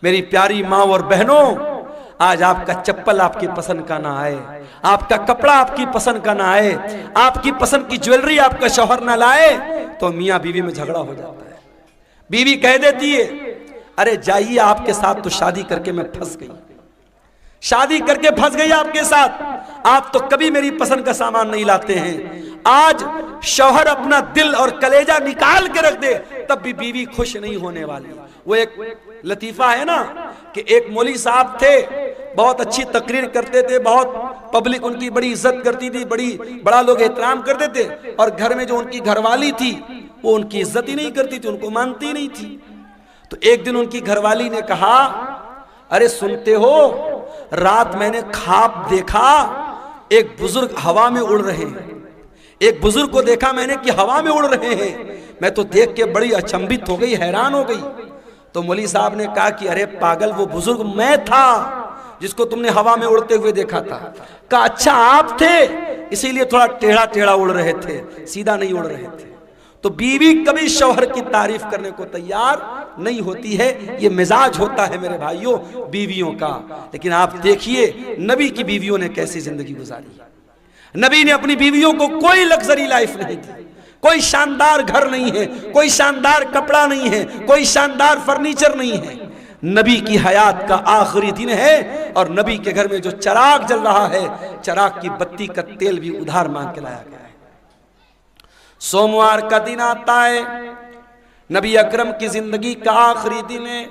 मेरी प्यारी माँ और बहनों, आज आपका चप्पल आपकी पसंद का ना आए, आपका कपड़ा आपकी पसंद का ना आए, आपकी पसंद की ज्वेलरी आपका शौहर ना लाए, तो मियाँ बीवी में झगड़ा हो जाता है। बीवी कह देती है, अरे जाइए, आपके साथ तो शादी करके मैं फंस गई, शादी करके फंस गई आपके साथ, आप तो कभी मेरी पसंद का सामान नहीं लाते हैं। आज शौहर अपना दिल और कलेजा निकाल के रख दे, तब भी बीवी खुश नहीं होने वाली। वो एक लतीफा है ना कि एक मौलवी साहब थे, बहुत अच्छी तकरीर करते थे, बहुत पब्लिक उनकी बड़ी इज्जत करती थी, बड़ा लोग एहतराम करते थे, और घर में जो उनकी घरवाली थी वो उनकी इज्जत ही नहीं करती थी, उनको मानती नहीं थी। तो एक दिन उनकी घरवाली ने कहा, अरे सुनते हो, रात मैंने ख्वाब देखा एक बुजुर्ग हवा में उड़ रहे हैं, एक बुजुर्ग को देखा मैंने कि हवा में उड़ रहे हैं। मैं तो देख के बड़ी अचंभित हो गई, हैरान हो गई। तो मौलवी साहब ने कहा कि अरे पागल, वो बुजुर्ग मैं था जिसको तुमने हवा में उड़ते हुए देखा था। कहा अच्छा आप थे, इसीलिए थोड़ा टेढ़ा टेढ़ा उड़ रहे थे, सीधा नहीं उड़ रहे थे। तो बीवी कभी शौहर की तारीफ करने को तैयार नहीं होती है, ये मिजाज होता है मेरे भाइयों बीवियों का। लेकिन आप देखिए नबी की बीवियों ने कैसी जिंदगी गुजारी। नबी ने अपनी बीवियों को कोई लग्जरी लाइफ नहीं दी, कोई शानदार घर नहीं है, कोई शानदार कपड़ा नहीं है, कोई शानदार फर्नीचर नहीं है। नबी की हयात का आखिरी दिन है और नबी के घर में जो चिराग जल रहा है, चिराग की बत्ती का तेल भी उधार मांग के लाया गया है। सोमवार का दिन आता है, नबी अकरम की जिंदगी का आखिरी दिन है।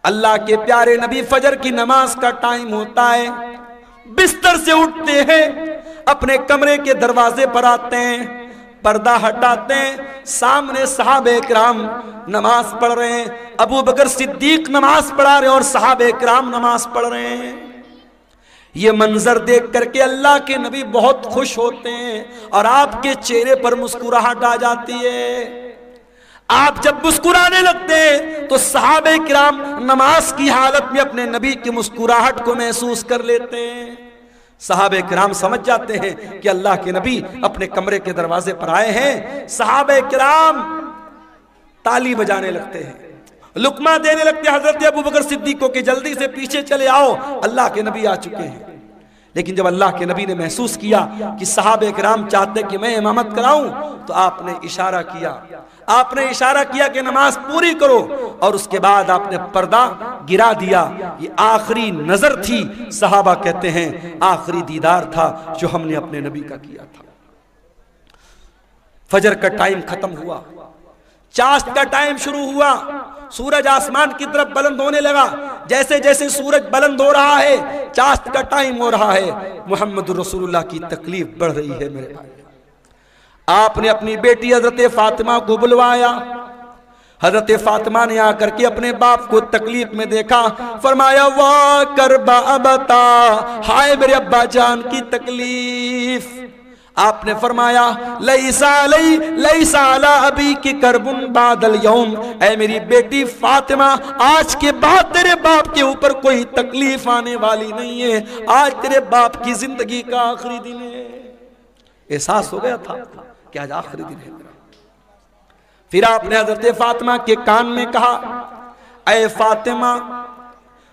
अल्लाह के प्यारे नबी फजर की नमाज का टाइम होता है, बिस्तर से उठते हैं, अपने कमरे के दरवाजे पर आते हैं, पर्दा हटाते हैं, सामने सहाबे किराम नमाज पढ़ रहे हैं। अबू बकर सिद्दीक नमाज पढ़ा रहे हैं और सहाबे किराम नमाज पढ़ रहे हैं। ये मंजर देख करके अल्लाह के नबी बहुत खुश होते हैं और आपके चेहरे पर मुस्कुराहट आ जाती है। आप जब मुस्कुराने लगते हैं तो सहाबे किराम नमाज की हालत में अपने नबी की मुस्कुराहट को महसूस कर लेते हैं। सहाबे किराम समझ जाते हैं कि अल्लाह के नबी अपने कमरे के दरवाजे पर आए हैं। सहाबे किराम ताली बजाने लगते हैं, लुकमा देने लगते हैं हजरत अबू बकर सिद्दीक को कि जल्दी से पीछे चले आओ, अल्लाह के नबी आ चुके हैं। लेकिन जब अल्लाह के नबी ने महसूस किया कि सहाबे किराम चाहते कि मैं इमामत कराऊं, तो आपने इशारा किया कि नमाज पूरी करो, और उसके बाद आपने पर्दा गिरा दिया। ये आखिरी नजर थी, सहाबा कहते हैं आखिरी दीदार था जो हमने अपने नबी का किया था। फजर का टाइम खत्म हुआ, चाश्त का टाइम शुरू हुआ, सूरज आसमान की तरफ बुलंद होने लगा। जैसे जैसे सूरज बुलंद हो रहा है, चाश्त का टाइम हो रहा है, मोहम्मद रसूलुल्लाह की तकलीफ बढ़ रही है मेरे भाई। आपने अपनी बेटी हजरत फातिमा को बुलवाया। हजरत फातिमा ने आकर के अपने बाप को तकलीफ में देखा, फरमाया वाह करबा अबता, हाय मेरे अब्बा जान की तकलीफ। आपने फरमाया लईसा अला अबी की करबुन बादल यौम, ऐ मेरी बेटी फातिमा, आज के बाद तेरे बाप के ऊपर कोई तकलीफ आने वाली नहीं है, आज तेरे बाप की जिंदगी का आखिरी दिन है। एहसास हो गया था कि आज आखिरी दिन है। फिर आपने हजरत फातिमा के कान में कहा, ऐ फातिमा,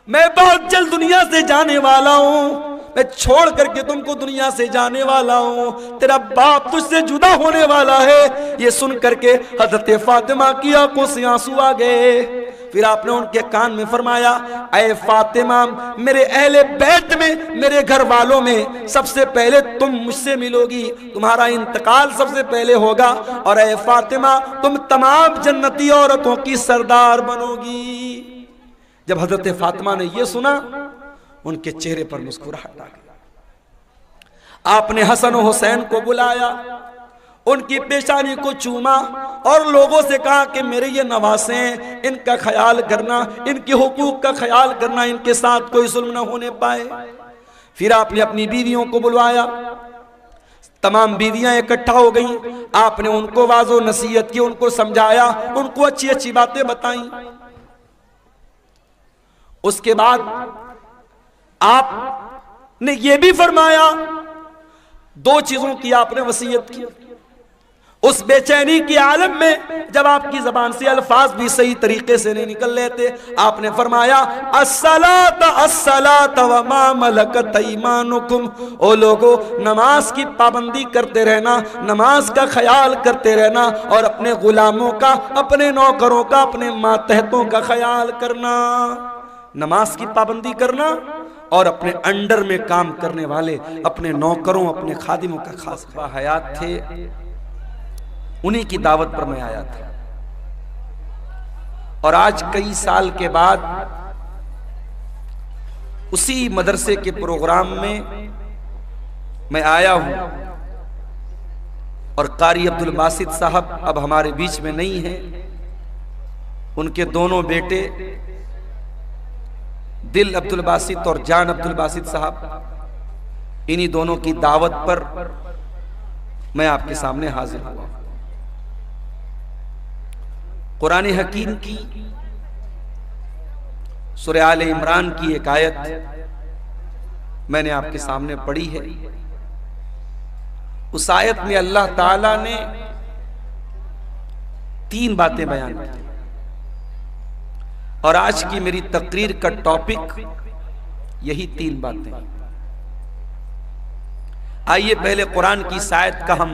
मैं बहुत जल्द दुनिया से जाने वाला हूं, मैं छोड़ करके तुमको दुनिया से जाने वाला हूं, तेरा बाप तुझसे जुदा होने वाला है। ये सुन करके हजरत फातिमा की आंखों से आंसू आ गए। फिर आपने उनके कान में फरमाया, ऐ फातिमा, मेरे अहले बैत में, मेरे घर वालों में सबसे पहले तुम मुझसे मिलोगी, तुम्हारा इंतकाल सबसे पहले होगा, और ऐ फातिमा, तुम तमाम जन्नती औरतों की सरदार बनोगी। जब हजरत फातिमा ने यह सुना, उनके चेहरे पर मुस्कुराहट आ गई। आपने हसन और हुसैन को बुलाया, उनकी पेशानी को चूमा और लोगों से कहा कि मेरे ये नवासे हैं, इनका ख्याल करना, इनके हुकूक का ख्याल करना, इनके साथ कोई जुल्म न होने पाए। फिर आपने अपनी बीवियों को बुलवाया, तमाम बीवियां इकट्ठा हो गईं। आपने उनको वाजो नसीहत की, उनको समझाया, उनको अच्छी अच्छी बातें बताई। उसके बाद आपने ये भी फरमाया, दो चीजों की आपने वसीयत की। उस बेचैनी के आलम में जब आपकी जबान से अल्फाज भी सही तरीके से नहीं निकल लेते, आपने फरमाया अस्सलात अस्सलात व मा मलकत ऐमानुकुम, ओ लोगो नमाज की पाबंदी करते रहना, नमाज का ख्याल करते रहना और अपने गुलामों का, अपने नौकरों का, अपने मातहतों का ख्याल करना। नमाज की पाबंदी करना और अपने अंडर में काम करने वाले अपने नौकरों, अपने खादिमों का खास हयात थे, उन्हीं की दावत पर मैं आया था। और आज कई साल के बाद उसी मदरसे के प्रोग्राम में मैं आया हूं और कारी अब्दुल बासित साहब अब हमारे बीच में नहीं हैं। उनके दोनों बेटे दिल अब्दुल बासित और जान अब्दुल बासित साहब, इन्हीं दोनों की दावत पर मैं आपके सामने हाजिर हुआ। कुरान हकीम की सूरह आले इमरान की एक आयत मैंने आपके सामने पढ़ी है। उस आयत में अल्लाह ताला ने 3 बातें बयान की और आज की मेरी तकरीर का टॉपिक यही 3 बातें। आइए पहले कुरान की इस आयत का हम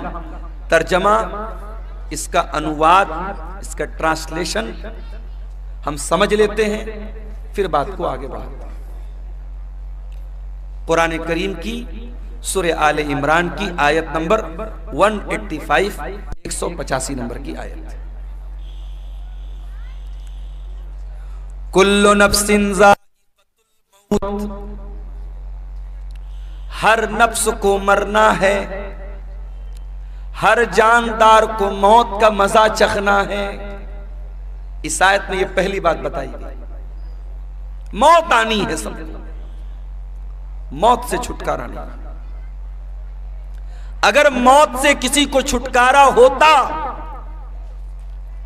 तर्जमा, इसका अनुवाद, इसका ट्रांसलेशन हम समझ लेते हैं, फिर बात को आगे बढ़ाते हैं। कुरान करीम की सूरह आले इमरान की आयत नंबर 185, 185 नंबर की आयत। कुल्लु नफ्सिन ज़ाइक़तुल मौत, हर नफ्स को मरना है, हर जानदार को मौत का मजा चखना है। इस आयत में यह पहली बात बताई गई, मौत आनी है सब, मौत से छुटकारा नहीं। अगर मौत से किसी को छुटकारा होता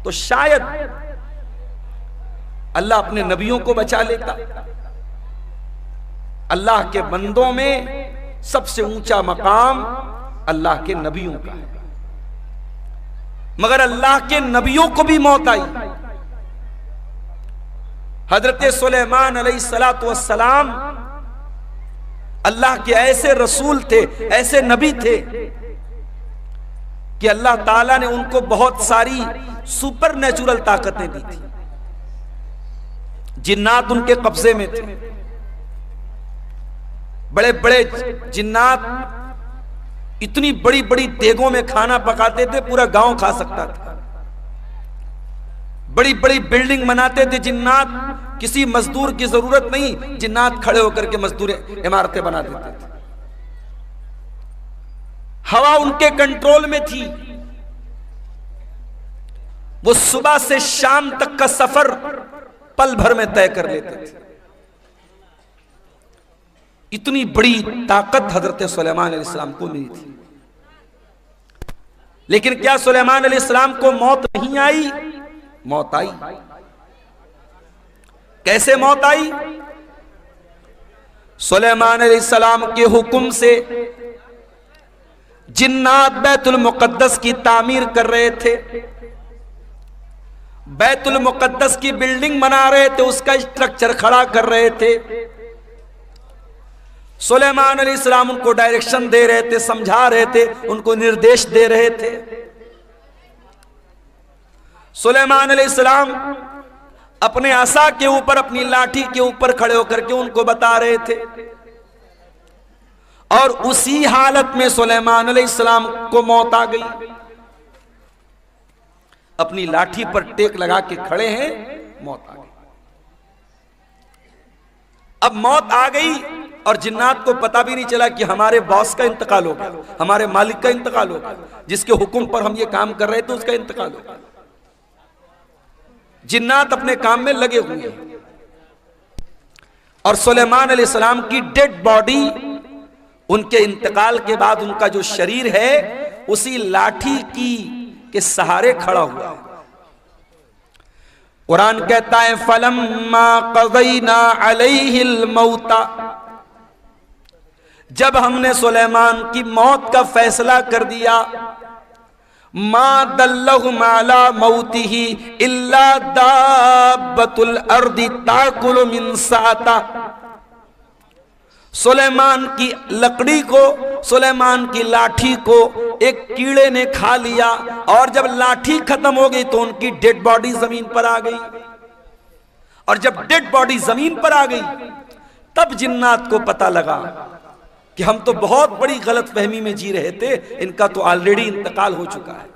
तो शायद अल्लाह अपने नबियों को बचा लेता। अल्लाह के बंदों में सबसे ऊंचा मकाम अल्लाह के नबियों का है, मगर अल्लाह के नबियों को भी मौत आई। हजरत सुलेमान अलैहिस्सलातु वस्सलाम अल्लाह के ऐसे रसूल थे, ऐसे नबी थे कि अल्लाह ताला ने उनको बहुत सारी सुपर नेचुरल ताकतें दी थी। जिन्नात उनके कब्जे में थे, बड़े बड़े जिन्नात इतनी बड़ी बड़ी देगों में खाना पकाते थे, पूरा गांव खा सकता था। बड़ी बड़ी बिल्डिंग बनाते थे जिन्नात, किसी मजदूर की जरूरत नहीं, जिन्नात खड़े होकर के मजदूर इमारतें बना देते थे। हवा उनके कंट्रोल में थी, वो सुबह से शाम तक का सफर पल भर में तय कर लेते थे। इतनी बड़ी ताकत हजरत सुलेमान अलैहिस्सलाम को मिली थी। लेकिन क्या सुलेमान अलैहिस्सलाम को मौत नहीं आई? मौत आई। कैसे मौत आई? सुलेमान अलैहिस्सलाम के हुक्म से जिन्नात बैतुल मुकद्दस की तामीर कर रहे थे, बैतुल मुकद्दस की बिल्डिंग बना रहे थे, उसका स्ट्रक्चर खड़ा कर रहे थे। सुलेमान अलैहिस्सलाम उनको डायरेक्शन दे रहे थे, समझा रहे थे, उनको निर्देश दे रहे थे। सुलेमान अलैहिस्सलाम अपने असा के ऊपर, अपनी लाठी के ऊपर खड़े होकर के उनको बता रहे थे। और उसी हालत में सुलेमान अलैहिस्सलाम को मौत आ गई। अपनी लाठी पर टेक लगा के खड़े हैं, मौत आ गई। अब मौत आ गई और जिन्नात को पता भी नहीं चला कि हमारे बॉस का इंतकाल हो गया, हमारे मालिक का इंतकाल हो गया, जिसके हुक्म पर हम ये काम कर रहे थे उसका इंतकाल हो गया। जिन्नात अपने काम में लगे हुए हैं और सुलेमान अलैहिस्सलाम की डेड बॉडी उनके इंतकाल के बाद उनका जो शरीर है उसी लाठी की के सहारे खड़ा हुआ। कुरान कहता है फलम्मा क़ज़ैना अलैहिल मौता, जब हमने सुलेमान की मौत का फैसला कर दिया, मा दल्लहुम अला मौतिही इल्ला दाब्बतुल अर्दी ताकुलु मिन साता। सुलेमान की लकड़ी को, सुलेमान की लाठी को एक कीड़े ने खा लिया, और जब लाठी खत्म हो गई तो उनकी डेड बॉडी जमीन पर आ गई, और जब डेड बॉडी जमीन पर आ गई तब जिन्नात को पता लगा कि हम तो बहुत बड़ी गलतफहमी में जी रहे थे, इनका तो ऑलरेडी इंतकाल हो चुका है।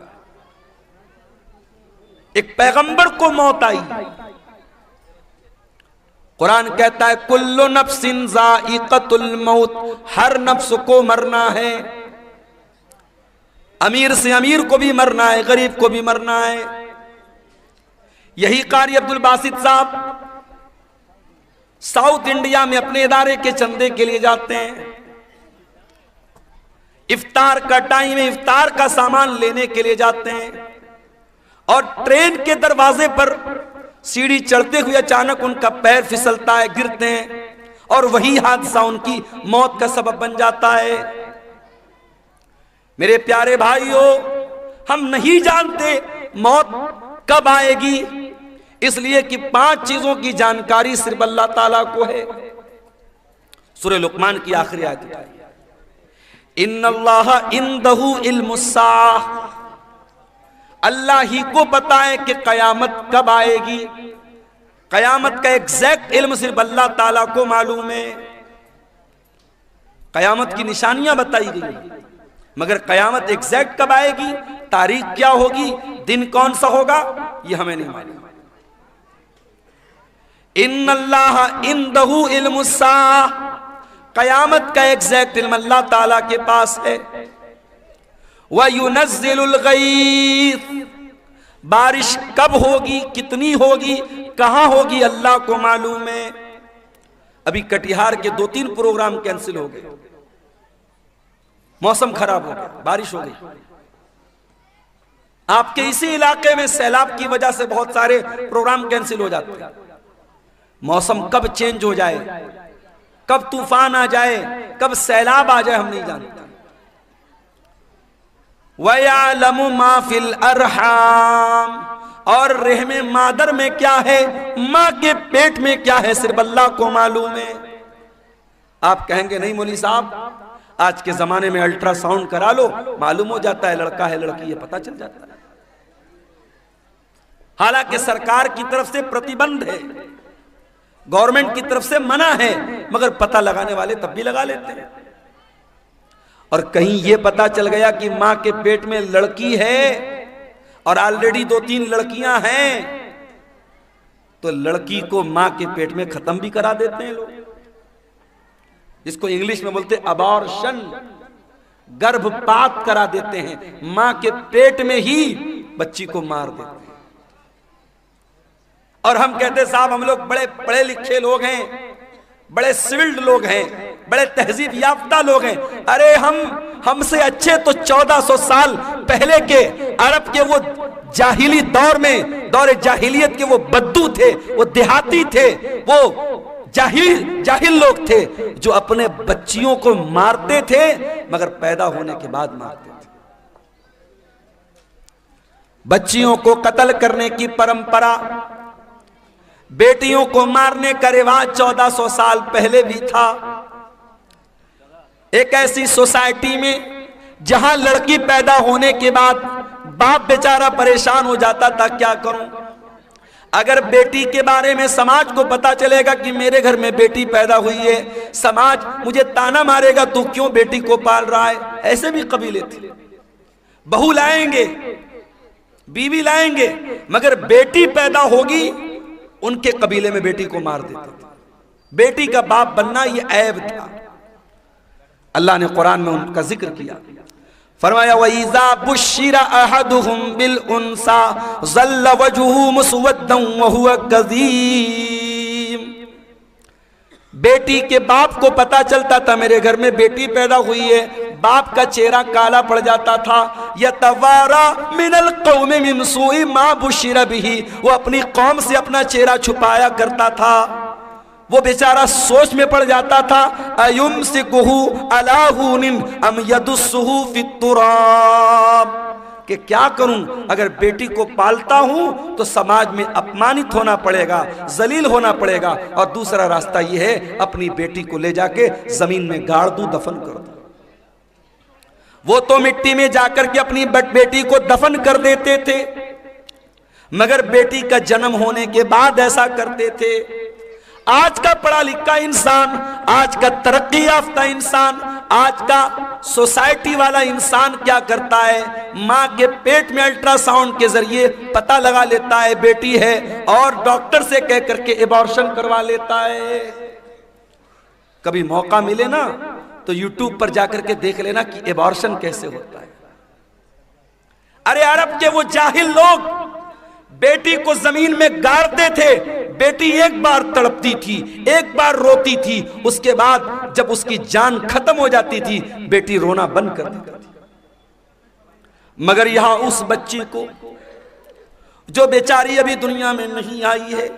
एक पैगंबर को मौत आई। कुरान कहता है कुल्लु नफ्सिन ज़ाइक़तुल मौत, हर नफ्स को मरना है। अमीर से अमीर को भी मरना है, गरीब को भी मरना है। यही कारी अब्दुल बासित साहब साउथ इंडिया में अपने इदारे के चंदे के लिए जाते हैं। इफ्तार का टाइम है, इफ्तार का सामान लेने के लिए जाते हैं, और ट्रेन के दरवाजे पर सीढ़ी चढ़ते हुए अचानक उनका पैर फिसलता है, गिरते हैं, और वही हादसा उनकी मौत का सबब बन जाता है। मेरे प्यारे भाइयों, हम नहीं जानते मौत कब आएगी, इसलिए कि 5 चीजों की जानकारी सिर्फ अल्लाह ताला को है। सूरह लुकमान की आखिरी आयत उठाइए, इन्नल्लाह इंदहु इल्मुस्साह, अल्लाह ही को पता है कि कयामत कब आएगी। कयामत का एग्जैक्ट इल्म सिर्फ अल्लाह ताला को मालूम है। कयामत की निशानियां बताई गई, मगर कयामत एग्जैक्ट कब आएगी, तारीख क्या होगी, दिन कौन सा होगा, यह हमें नहीं मालूम। इन्नल्लाह इंदहु इल्मुस्साह, कयामत का एग्जैक्ट इल्म अल्लाह ताला के पास है। व युनज़्ज़िलुल गईथ, बारिश कब होगी, कितनी होगी, कहां होगी, अल्लाह को मालूम है। अभी कटिहार के 2-3 प्रोग्राम कैंसिल हो गए, मौसम खराब हो गया, बारिश हो गई। आपके इसी इलाके में सैलाब की वजह से बहुत सारे प्रोग्राम कैंसिल हो जाते हैं। मौसम कब चेंज हो जाए, कब तूफान आ जाए, कब सैलाब आ जाए, हम नहीं जानते। वयअलमु मा फिल अरहाम, और रहमे मादर में क्या है, मां के पेट में क्या है, सिर्फ अल्लाह को मालूम है। आप कहेंगे नहीं मौलवी साहब, आज के जमाने में अल्ट्रासाउंड करा लो, मालूम हो जाता है लड़का है लड़की, ये पता चल जाता है। हालांकि सरकार की तरफ से प्रतिबंध है, गवर्नमेंट की तरफ से मना है, मगर पता लगाने वाले तब भी लगा लेते हैं। और कहीं यह पता चल गया कि मां के पेट में लड़की है और ऑलरेडी 2-3 लड़कियां हैं, तो लड़की को मां के पेट में खत्म भी करा देते हैं लोग, जिसको इंग्लिश में बोलते अबॉर्शन, गर्भपात करा देते हैं, मां के पेट में ही बच्ची को मार देते हैं। और हम कहते साहब हम लोग बड़े पढ़े लिखे लोग हैं, बड़े सिविल्ड लोग हैं, बड़े तहजीब याफ्ता लोग हैं। अरे हमसे अच्छे तो 1400 साल पहले के अरब के वो जाहिली दौर में, दौर जाहिलियत के वो बद्दू थे, वो देहाती थे, वो जाहिल लोग थे जो अपने बच्चियों को मारते थे, मगर पैदा होने के बाद मारते थे। बच्चियों को कत्ल करने की परंपरा, बेटियों को मारने का रिवाज 1400 साल पहले भी था। एक ऐसी सोसाइटी में जहां लड़की पैदा होने के बाद बाप बेचारा परेशान हो जाता था, क्या करूं, अगर बेटी के बारे में समाज को पता चलेगा कि मेरे घर में बेटी पैदा हुई है, समाज मुझे ताना मारेगा, तू क्यों बेटी को पाल रहा है। ऐसे भी कबीले थे, बहू लाएंगे, बीवी लाएंगे, मगर बेटी पैदा होगी उनके कबीले में बेटी को मार देते थे। बेटी का बाप बनना यह ऐब था। अल्लाह ने कुरान में उनका जिक्र किया, फरमाया वइज़ा बुश्शिरा अहदुहुम बिल उन्सा ज़ल्ल वजहुहु मुस्वद्दन व हुवा कज़ीम। बेटी के बाप को पता चलता था मेरे घर में बेटी पैदा हुई है, बाप का चेहरा काला पड़ जाता था। यतवारा मिनल कौमि मिन सूइ मा बुश्शिरा बिही, वो अपनी कौम से अपना चेहरा छुपाया करता था। वो बेचारा सोच में पड़ जाता था, अयुमसिकुहु अला हुनिन अम यदुस्सुहु फित तुराब, कि क्या करूं, अगर बेटी को पालता हूं तो समाज में अपमानित होना पड़ेगा, जलील होना पड़ेगा, और दूसरा रास्ता यह है अपनी बेटी को ले जाके जमीन में गाड़ दूं, दफन कर दूं। वो तो मिट्टी में जाकर के अपनी बेटी को दफन कर देते थे, मगर बेटी का जन्म होने के बाद ऐसा करते थे। आज का पढ़ा लिखा इंसान, आज का तरक्की याफ्ता इंसान, आज का सोसाइटी वाला इंसान क्या करता है, मां के पेट में अल्ट्रासाउंड के जरिए पता लगा लेता है बेटी है, और डॉक्टर से कह करके एबॉर्शन करवा लेता है। कभी मौका मिले ना तो यूट्यूब पर जाकर के देख लेना कि एबॉर्शन कैसे होता है। अरे अरब के वो जाहिल लोग बेटी को जमीन में गाड़ते थे, बेटी एक बार तड़पती थी, एक बार रोती थी, उसके बाद जब उसकी जान खत्म हो जाती थी बेटी रोना बंद कर देती थी। मगर यहां उस बच्ची को जो बेचारी अभी दुनिया में नहीं आई है,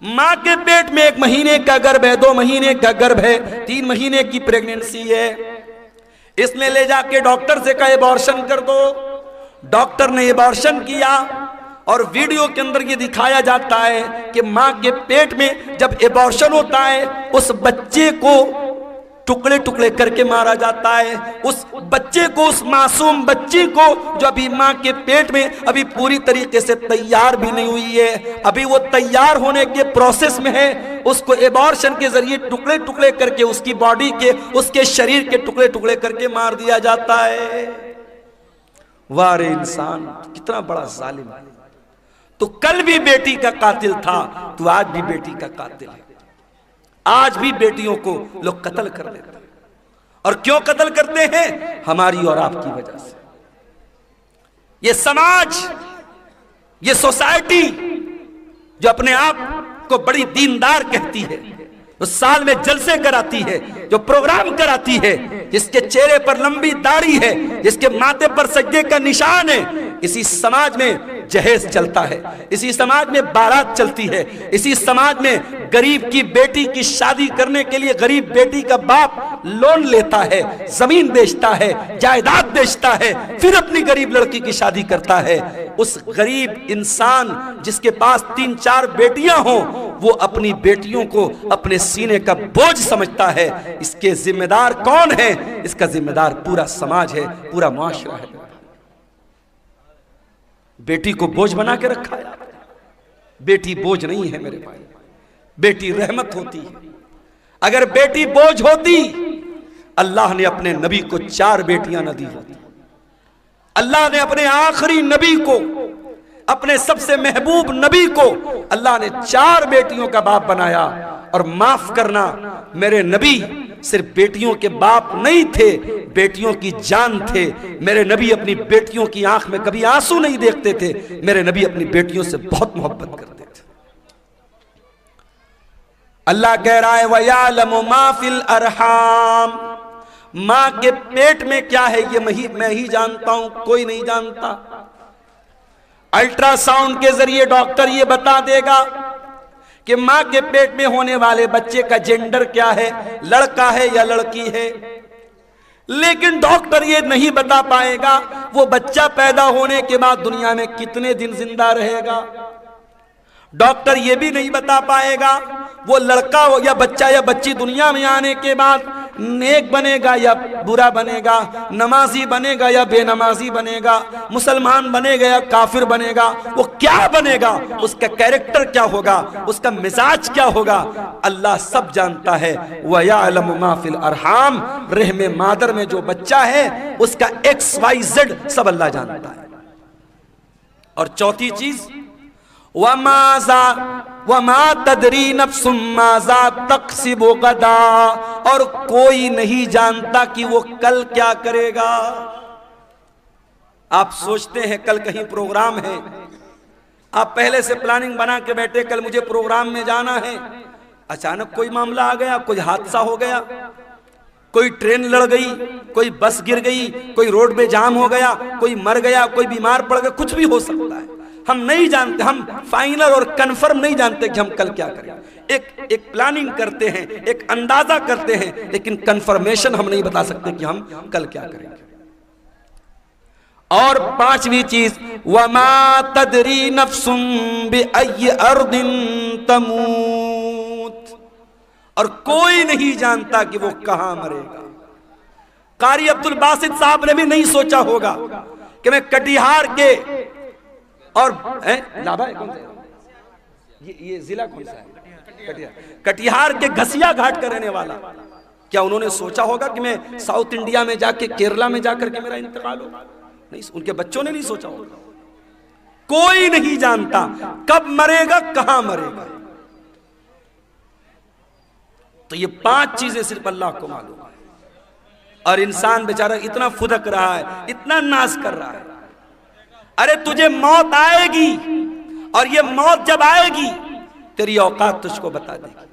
मां के पेट में 1 महीने का गर्भ है, 2 महीने का गर्भ है, 3 महीने की प्रेगनेंसी है, इसने ले जाके डॉक्टर से कहा एबॉर्शन कर दो। डॉक्टर ने एबॉर्शन किया और वीडियो के अंदर ये दिखाया जाता है कि मां के पेट में जब एबॉर्शन होता है उस बच्चे को टुकड़े टुकड़े करके मारा जाता है। उस बच्चे को, उस मासूम बच्ची को जो अभी मां के पेट में अभी पूरी तरीके से तैयार भी नहीं हुई है, अभी वो तैयार होने के प्रोसेस में है, उसको एबॉर्शन के जरिए टुकड़े टुकड़े करके उसकी बॉडी के, उसके शरीर के टुकड़े टुकड़े करके मार दिया जाता है। वारे इंसान कितना बड़ा जालिम है। तो कल भी बेटी का कातिल था, तो आज भी बेटी का कातिल है। आज भी बेटियों को लोग कत्ल कर देते हैं। और क्यों कत्ल करते हैं? हमारी और आपकी वजह से। ये समाज, ये सोसाइटी जो अपने आप को बड़ी दीनदार कहती है, जो साल में जलसे कराती है, जो प्रोग्राम कराती है, जिसके चेहरे पर लंबी दाढ़ी है, जिसके माथे पर सज्जे का निशान है, इसी समाज में जहेज चलता है, इसी समाज में बारात चलती है, इसी समाज में गरीब की बेटी की शादी करने के लिए गरीब बेटी का बाप लोन लेता है, जमीन बेचता है, जायदाद बेचता है, फिर अपनी गरीब लड़की की शादी करता है। उस गरीब इंसान जिसके पास 3-4 बेटियां हों, वो अपनी बेटियों को अपने सीने का बोझ समझता है। इसके जिम्मेदार कौन है? इसका जिम्मेदार पूरा समाज है, पूरा मुआशरा है। बेटी को बोझ बना के रखा है। बेटी बोझ नहीं है मेरे भाई, बेटी रहमत होती है। अगर बेटी बोझ होती, अल्लाह ने अपने नबी को 4 बेटियां न दी होती। अल्लाह ने अपने आखिरी नबी को, अपने सबसे महबूब नबी को अल्लाह ने 4 बेटियों का बाप बनाया। और माफ करना, मेरे नबी सिर्फ बेटियों के बाप नहीं थे, बेटियों की जान थे। मेरे नबी अपनी बेटियों की आंख में कभी आंसू नहीं देखते थे। मेरे नबी अपनी बेटियों से बहुत मोहब्बत करते थे। अल्लाह कह रहा है वयालमु मा फिल अरहाम, मां के पेट में क्या है ये मैं ही जानता हूं, कोई नहीं जानता। अल्ट्रासाउंड के जरिए डॉक्टर ये बता देगा कि मां के पेट में होने वाले बच्चे का जेंडर क्या है, लड़का है या लड़की है। लेकिन डॉक्टर ये नहीं बता पाएगा वो बच्चा पैदा होने के बाद दुनिया में कितने दिन जिंदा रहेगा। डॉक्टर ये भी नहीं बता पाएगा वो लड़का हो या बच्चा या बच्ची दुनिया में आने के बाद नेक बनेगा या बुरा बनेगा, नमाजी बनेगा या बेनमाजी बनेगा, मुसलमान बनेगा या काफिर बनेगा। वो क्या बनेगा, उसका कैरेक्टर क्या होगा, उसका मिजाज क्या होगा, अल्लाह सब जानता है। व यअलमु मा फिल अरहाम, रहम मादर में जो बच्चा है उसका XYZ सब अल्लाह जानता है। और चौथी चीज वमा तदरी नफ्सुम माज़ा तक्सिबु गदा, और कोई नहीं जानता कि वो कल क्या करेगा। आप सोचते हैं कल कहीं प्रोग्राम है, आप पहले से प्लानिंग बना के बैठे कल मुझे प्रोग्राम में जाना है, अचानक कोई मामला आ गया, कोई हादसा हो गया, कोई ट्रेन लड़ गई, कोई बस गिर गई, कोई रोड पे जाम हो गया, कोई मर गया, कोई बीमार पड़ गया, कुछ भी हो सकता है। हम नहीं जानते, हम फाइनल और कंफर्म नहीं जानते कि हम कल क्या करें। एक प्लानिंग करते हैं, एक अंदाजा करते हैं, लेकिन कंफर्मेशन हम नहीं बता सकते कि हम कल क्या करेंगे। और पांचवी चीज, वमा तदरी नफ्सुम बिअय्यि अर्दिन तमूत, और कोई नहीं जानता कि वो कहां मरेगा। कारी अब्दुल बासित साहब ने भी नहीं सोचा होगा कि मैं कटिहार के और लाभा है, कौन सा ये जिला कौन सा है, कटिहार के घसिया घाट का रहने वाला, क्या उन्होंने सोचा होगा कि मैं साउथ इंडिया में जाके केरला में जाकर के मेरा इंतकाल होगा? नहीं, उनके बच्चों ने नहीं सोचा होगा। कोई नहीं जानता कब मरेगा, कहां मरेगा। तो ये पांच चीजें सिर्फ अल्लाह को मालूम है, और इंसान बेचारा इतना फुदक रहा है, इतना नाश कर रहा है। अरे तुझे मौत आएगी, और ये मौत जब आएगी तेरी औकात तुझको बता देगी।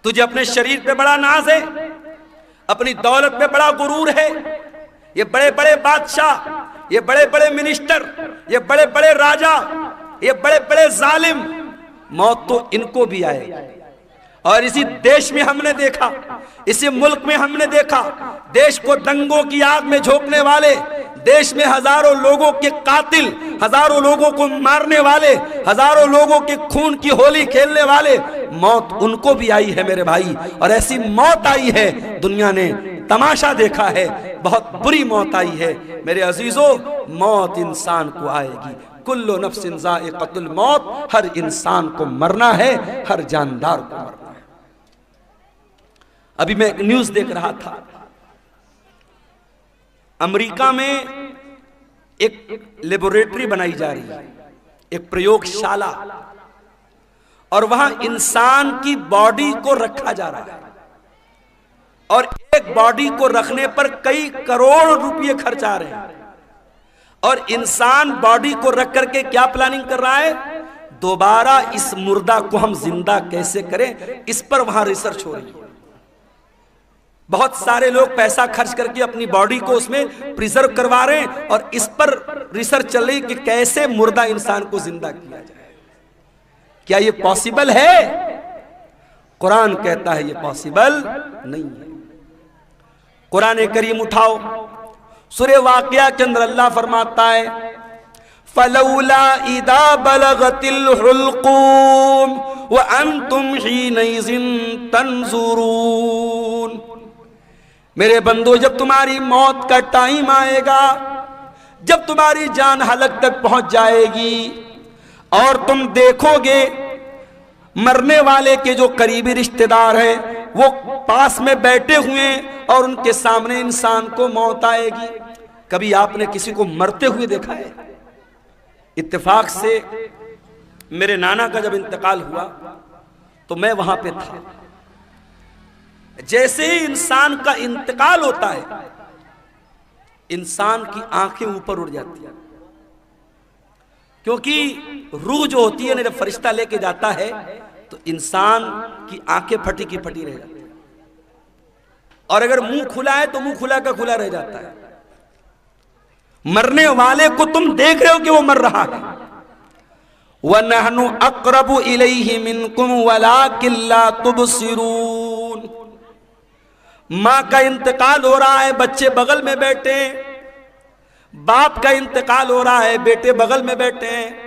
तुझे अपने शरीर पे बड़ा नाज है, अपनी दौलत पे बड़ा गुरूर है, ये बड़े बड़े बादशाह, ये बड़े बड़े मिनिस्टर, ये बड़े बड़े राजा, ये बड़े बड़े जालिम, मौत तो इनको भी आएगी। और इसी देश में हमने देखा, इसी मुल्क में हमने देखा, देश को दंगों की आग में झोंकने वाले, देश में हजारों लोगों के कातिल, हजारों लोगों को मारने वाले, हजारों लोगों के खून की होली खेलने वाले, मौत उनको भी आई है मेरे भाई। और ऐसी मौत आई है, दुनिया ने तमाशा देखा है, बहुत बुरी मौत आई है मेरे अजीजों। मौत इंसान को आएगी, कुल्लु नफ्सिन ज़ाइक़तुल मौत, हर इंसान को मरना है, हर जानदार को मरना है। अभी मैं एक न्यूज देख रहा था, अमेरिका में एक लेबोरेटरी बनाई जा रही है, एक प्रयोगशाला, और वहां इंसान की बॉडी को रखा जा रहा है, और एक बॉडी को रखने पर कई करोड़ रुपए खर्च आ रहे हैं। और इंसान बॉडी को रख करके क्या प्लानिंग कर रहा है, दोबारा इस मुर्दा को हम जिंदा कैसे करें, इस पर वहां रिसर्च हो रही है। बहुत सारे लोग पैसा खर्च करके अपनी बॉडी को उसमें प्रिजर्व करवा रहे हैं, और इस पर रिसर्च चल रही कि कैसे मुर्दा इंसान को जिंदा किया जाए। क्या ये पॉसिबल है? कुरान कहता है ये पॉसिबल नहीं है। कुरान करीम उठाओ, सूरह वाक़िया के अंदर अल्लाह फरमाता है, फलौला इदा बलगतिल हुल्क़ूम व अंतुम हीनइज़िन तंज़ुरून। मेरे बंदो, जब तुम्हारी मौत का टाइम आएगा, जब तुम्हारी जान हलक तक पहुंच जाएगी, और तुम देखोगे मरने वाले के जो करीबी रिश्तेदार हैं वो पास में बैठे हुए, और उनके सामने इंसान को मौत आएगी। कभी आपने किसी को मरते हुए देखा है? इत्तेफाक से मेरे नाना का जब इंतकाल हुआ तो मैं वहां पे था। जैसे ही इंसान का इंतकाल होता है, इंसान की आंखें ऊपर उड़ जाती है, क्योंकि रूह जो होती है ना, जब फरिश्ता लेके जाता है तो इंसान की आंखें फटी की फटी रह जाती है, और अगर मुंह खुला है तो मुंह खुला का खुला रह जाता है। मरने वाले को तुम देख रहे हो कि वो मर रहा है। वनहनु अक़रबु इलैहि मिनकुम वलाकिन ला तुबसिरून। माँ का इंतकाल हो रहा है, बच्चे बगल में बैठे हैं, बाप का इंतकाल हो रहा है, बेटे बगल में बैठे हैं।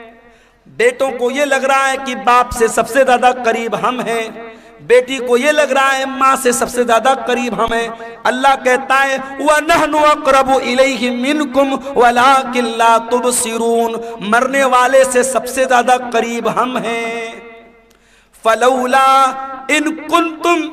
बेटों को ये लग रहा है कि बाप से सबसे ज्यादा करीब हम हैं, बेटी को ये लग रहा है माँ से सबसे ज्यादा करीब हम हैं। अल्लाह कहता है वनहनु अक़रबु इलैहि मिनकुम वलाकिन ला तुबसिरून, मरने वाले से सबसे ज्यादा करीब हम हैं। फलौला इन कुंतुम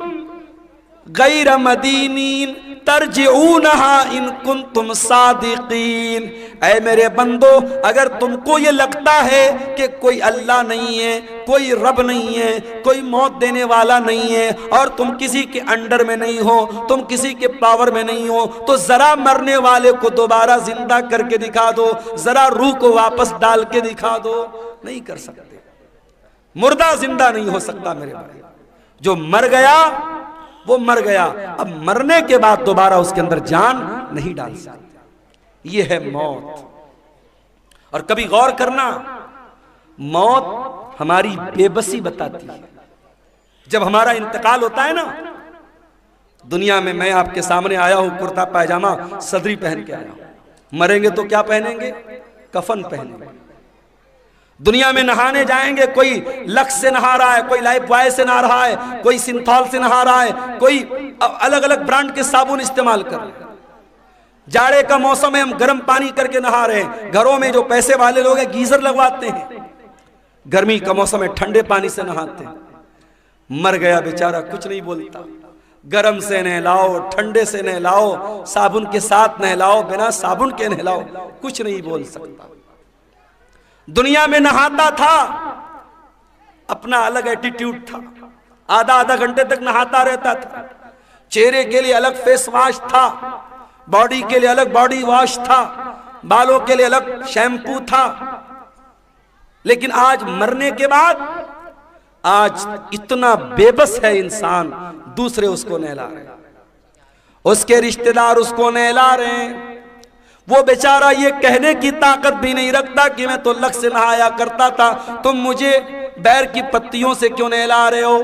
गैर मदीनीन तरजिऊनहा इन कुंतुम सादिकीन। ऐ मेरे बंदो, अगर तुमको ये लगता है कि कोई अल्लाह नहीं है, कोई रब नहीं है, कोई मौत देने वाला नहीं है, और तुम किसी के अंडर में नहीं हो, तुम किसी के पावर में नहीं हो, तो जरा मरने वाले को दोबारा जिंदा करके दिखा दो, जरा रूह को वापस डाल के दिखा दो। नहीं कर सकते, मुर्दा जिंदा नहीं हो सकता मेरे भाई। जो मर गया वो मर गया, अब मरने के बाद दोबारा उसके अंदर जान नहीं डाल सकते। ये है मौत। और कभी गौर करना, मौत हमारी बेबसी बताती है। जब हमारा इंतकाल होता है ना, दुनिया में मैं आपके सामने आया हूं कुर्ता पायजामा सदरी पहन के आया हूं, मरेंगे तो क्या पहनेंगे? कफन पहनेंगे। दुनिया में नहाने जाएंगे, कोई लक्स से नहा रहा है, कोई लाइफ बॉय से नहा रहा है, कोई सिंथॉल से नहा रहा है, कोई अलग अलग ब्रांड के साबुन इस्तेमाल कर रहे हैं। जाड़े का मौसम है, हम गर्म पानी करके नहा रहे हैं। घरों में जो पैसे वाले लोग हैं गीजर लगवाते हैं। गर्मी का मौसम है, ठंडे पानी से नहाते हैं। मर गया बेचारा, कुछ नहीं बोलता। गरम से नहलाओ, ठंडे से नहलाओ, साबुन के साथ नहलाओ, बिना साबुन के नहलाओ, कुछ नहीं बोल सकता। दुनिया में नहाता था, अपना अलग एटीट्यूड था, आधा आधा घंटे तक नहाता रहता था। चेहरे के लिए अलग फेस वॉश था, बॉडी के लिए अलग बॉडी वॉश था, बालों के लिए अलग शैम्पू था। लेकिन आज मरने के बाद आज इतना बेबस है इंसान, दूसरे उसको नहला रहे हैं, उसके रिश्तेदार उसको नहला रहे हैं। वो बेचारा ये कहने की ताकत भी नहीं रखता कि मैं तो लक्स से नहाया करता था, तुम मुझे बैर की पत्तियों से क्यों नहला रहे हो?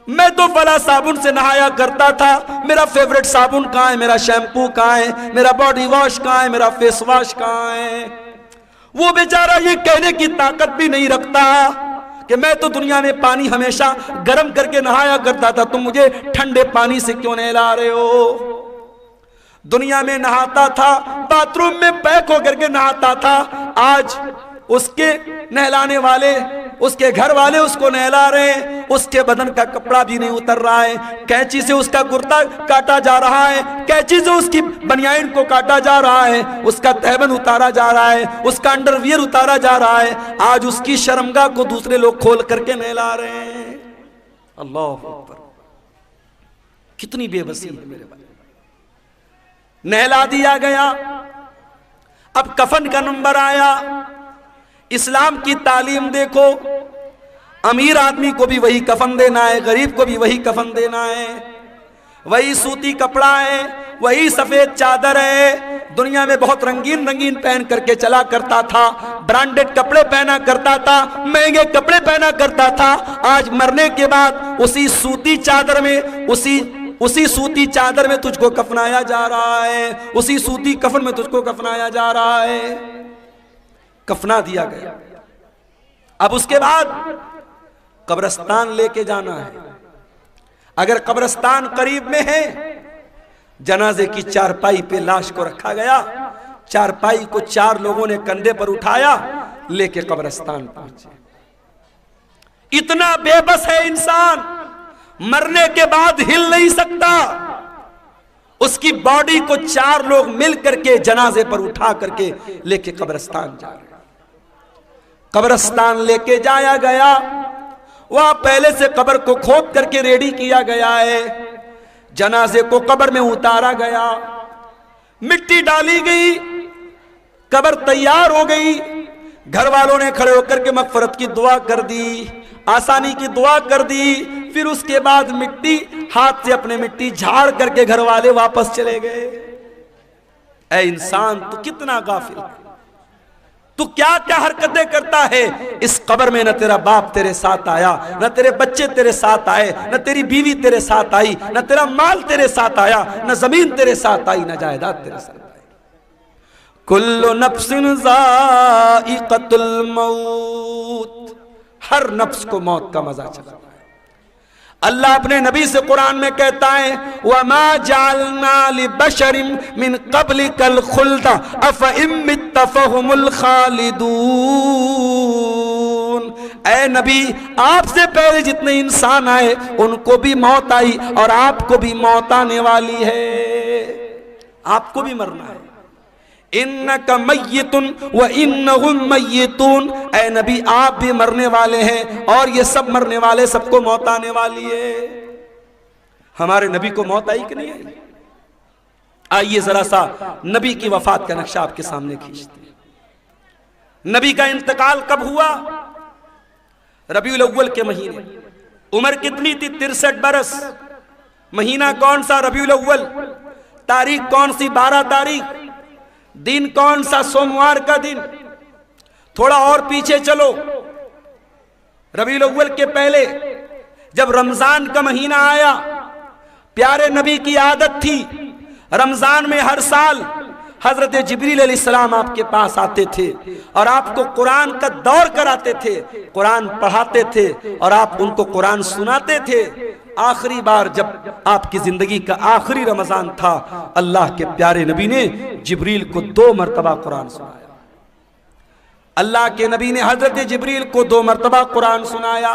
मैं तो फला साबुन से नहाया करता था, मेरा फेवरेट साबुन कहाँ है, मेरा शैम्पू कहाँ है, मेरा बॉडी वॉश कहाँ है, मेरा फेस वॉश कहाँ है? वो बेचारा ये कहने की ताकत भी नहीं रखता कि मैं तो दुनिया में पानी हमेशा गर्म करके नहाया करता था, तुम मुझे ठंडे पानी से क्यों नहला रहे हो? दुनिया में नहाता था, बाथरूम में पैक होकर के नहाता था, आज उसके नहलाने वाले, उसके घर वाले उसको नहला रहे हैं। उसके बदन का कपड़ा भी नहीं उतर रहा है, कैंची से उसका कुर्ता काटा जा रहा है, कैंची से उसकी बनियान को काटा जा रहा है, उसका तहबन उतारा जा रहा है, उसका अंडरवियर उतारा जा रहा है। आज उसकी शर्मगाह को दूसरे लोग खोल करके नहला रहे हैं। अल्लाह अकबर, कितनी बेबसी है मेरे भाई। नहला दिया गया, अब कफन का नंबर आया। इस्लाम की तालीम देखो, अमीर आदमी को भी वही कफन देना है, गरीब को भी वही कफन देना है, वही सूती कपड़ा है, वही सफेद चादर है। दुनिया में बहुत रंगीन रंगीन पहन करके चला करता था, ब्रांडेड कपड़े पहना करता था, महंगे कपड़े पहना करता था। आज मरने के बाद उसी सूती चादर में, उसी सूती चादर में तुझको कफनाया जा रहा है, उसी सूती कफन में तुझको कफनाया जा रहा है। कफना दिया गया। अब उसके बाद कब्रिस्तान लेके जाना है। अगर कब्रिस्तान करीब में है, जनाजे की चारपाई पे लाश को रखा गया, चारपाई को 4 लोगों ने कंधे पर उठाया, लेके कब्रिस्तान पहुंचे। इतना बेबस है इंसान, मरने के बाद हिल नहीं सकता। उसकी बॉडी को 4 लोग मिल करके जनाजे पर उठा करके लेके कब्रिस्तान जा रहे। कब्रिस्तान लेके जाया गया, वहां पहले से कब्र को खोद करके रेडी किया गया है। जनाजे को कब्र में उतारा गया, मिट्टी डाली गई, कब्र तैयार हो गई। घर वालों ने खड़े होकर के मगफरत की दुआ कर दी, आसानी की दुआ कर दी। फिर उसके बाद मिट्टी, हाथ से अपने मिट्टी झाड़ करके घर वाले वापस चले गए। ऐ इंसान, तू कितना गाफिल, तू क्या क्या हरकतें करता है। इस कब्र में न तेरा बाप तेरे साथ आया, न तेरे बच्चे तेरे साथ आए, न तेरी बीवी तेरे साथ आई, न तेरा माल तेरे साथ आया, न जमीन तेरे साथ आई, न जायदाद तेरे साथ आई। कुल्लु नफ्सिन ज़ाइक़तुल मौत, हर नफ्स को मौत का मजा चला है। अल्लाह अपने नबी से कुरान में कहता है, वमा जालना लिबशरिन मिन क़ब्लिकल खुल्द अफ़इन मित्त फ़हुमुल खालिदून। ऐ नबी, आपसे पहले जितने इंसान आए उनको भी मौत आई और आपको भी मौत आने वाली है, आपको भी मरना है। इन्नका मय्यितुन व इन्नहुम मय्यितून। ऐ नबी, आप भी मरने वाले हैं और ये सब मरने वाले, सबको मौत आने वाली है। हमारे नबी को मौत आई कि नहीं आई? आइए जरा सा नबी की वफात का नक्शा आपके सामने खींचते हैं। नबी का इंतकाल कब हुआ? रबीउल अव्वल के महीने। उम्र कितनी थी? 63 बरस। महीना कौन सा? रबीउल अव्वल। तारीख कौन सी? 12 तारीख। दिन कौन सा? सोमवार का दिन। थोड़ा और पीछे चलो, रबीउल अव्वल के पहले जब रमजान का महीना आया, प्यारे नबी की आदत थी रमजान में हर साल हजरत जिब्रील अलैहिस्सलाम आपके पास आते थे और आपको कुरान का दौर कराते थे, कुरान पढ़ाते थे और आप उनको कुरान सुनाते थे। आखिरी बार जब आपकी जिंदगी का आखिरी रमजान था, अल्लाह के प्यारे नबी ने जिब्रील को 2 मरतबा कुरान सुनाया। अल्लाह के नबी ने हजरत जिब्रील को 2 मरतबा कुरान सुनाया।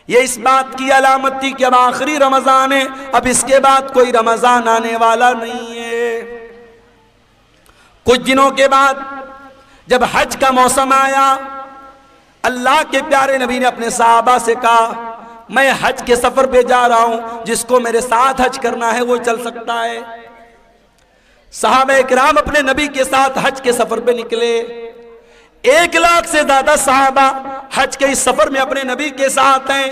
ये इस बात की अलामत थी कि अब आखिरी रमजान है, अब इसके बाद कोई रमजान आने वाला नहीं है। कुछ दिनों के बाद जब हज का मौसम आया, अल्लाह के प्यारे नबी ने अपने सहाबा से कहा, मैं हज के सफर पे जा रहा हूं, जिसको मेरे साथ हज करना है वो चल सकता है। सहाबा इकराम अपने नबी के साथ हज के सफर पे निकले। 1 लाख से ज्यादा सहाबा हज के इस सफर में अपने नबी के साथ हैं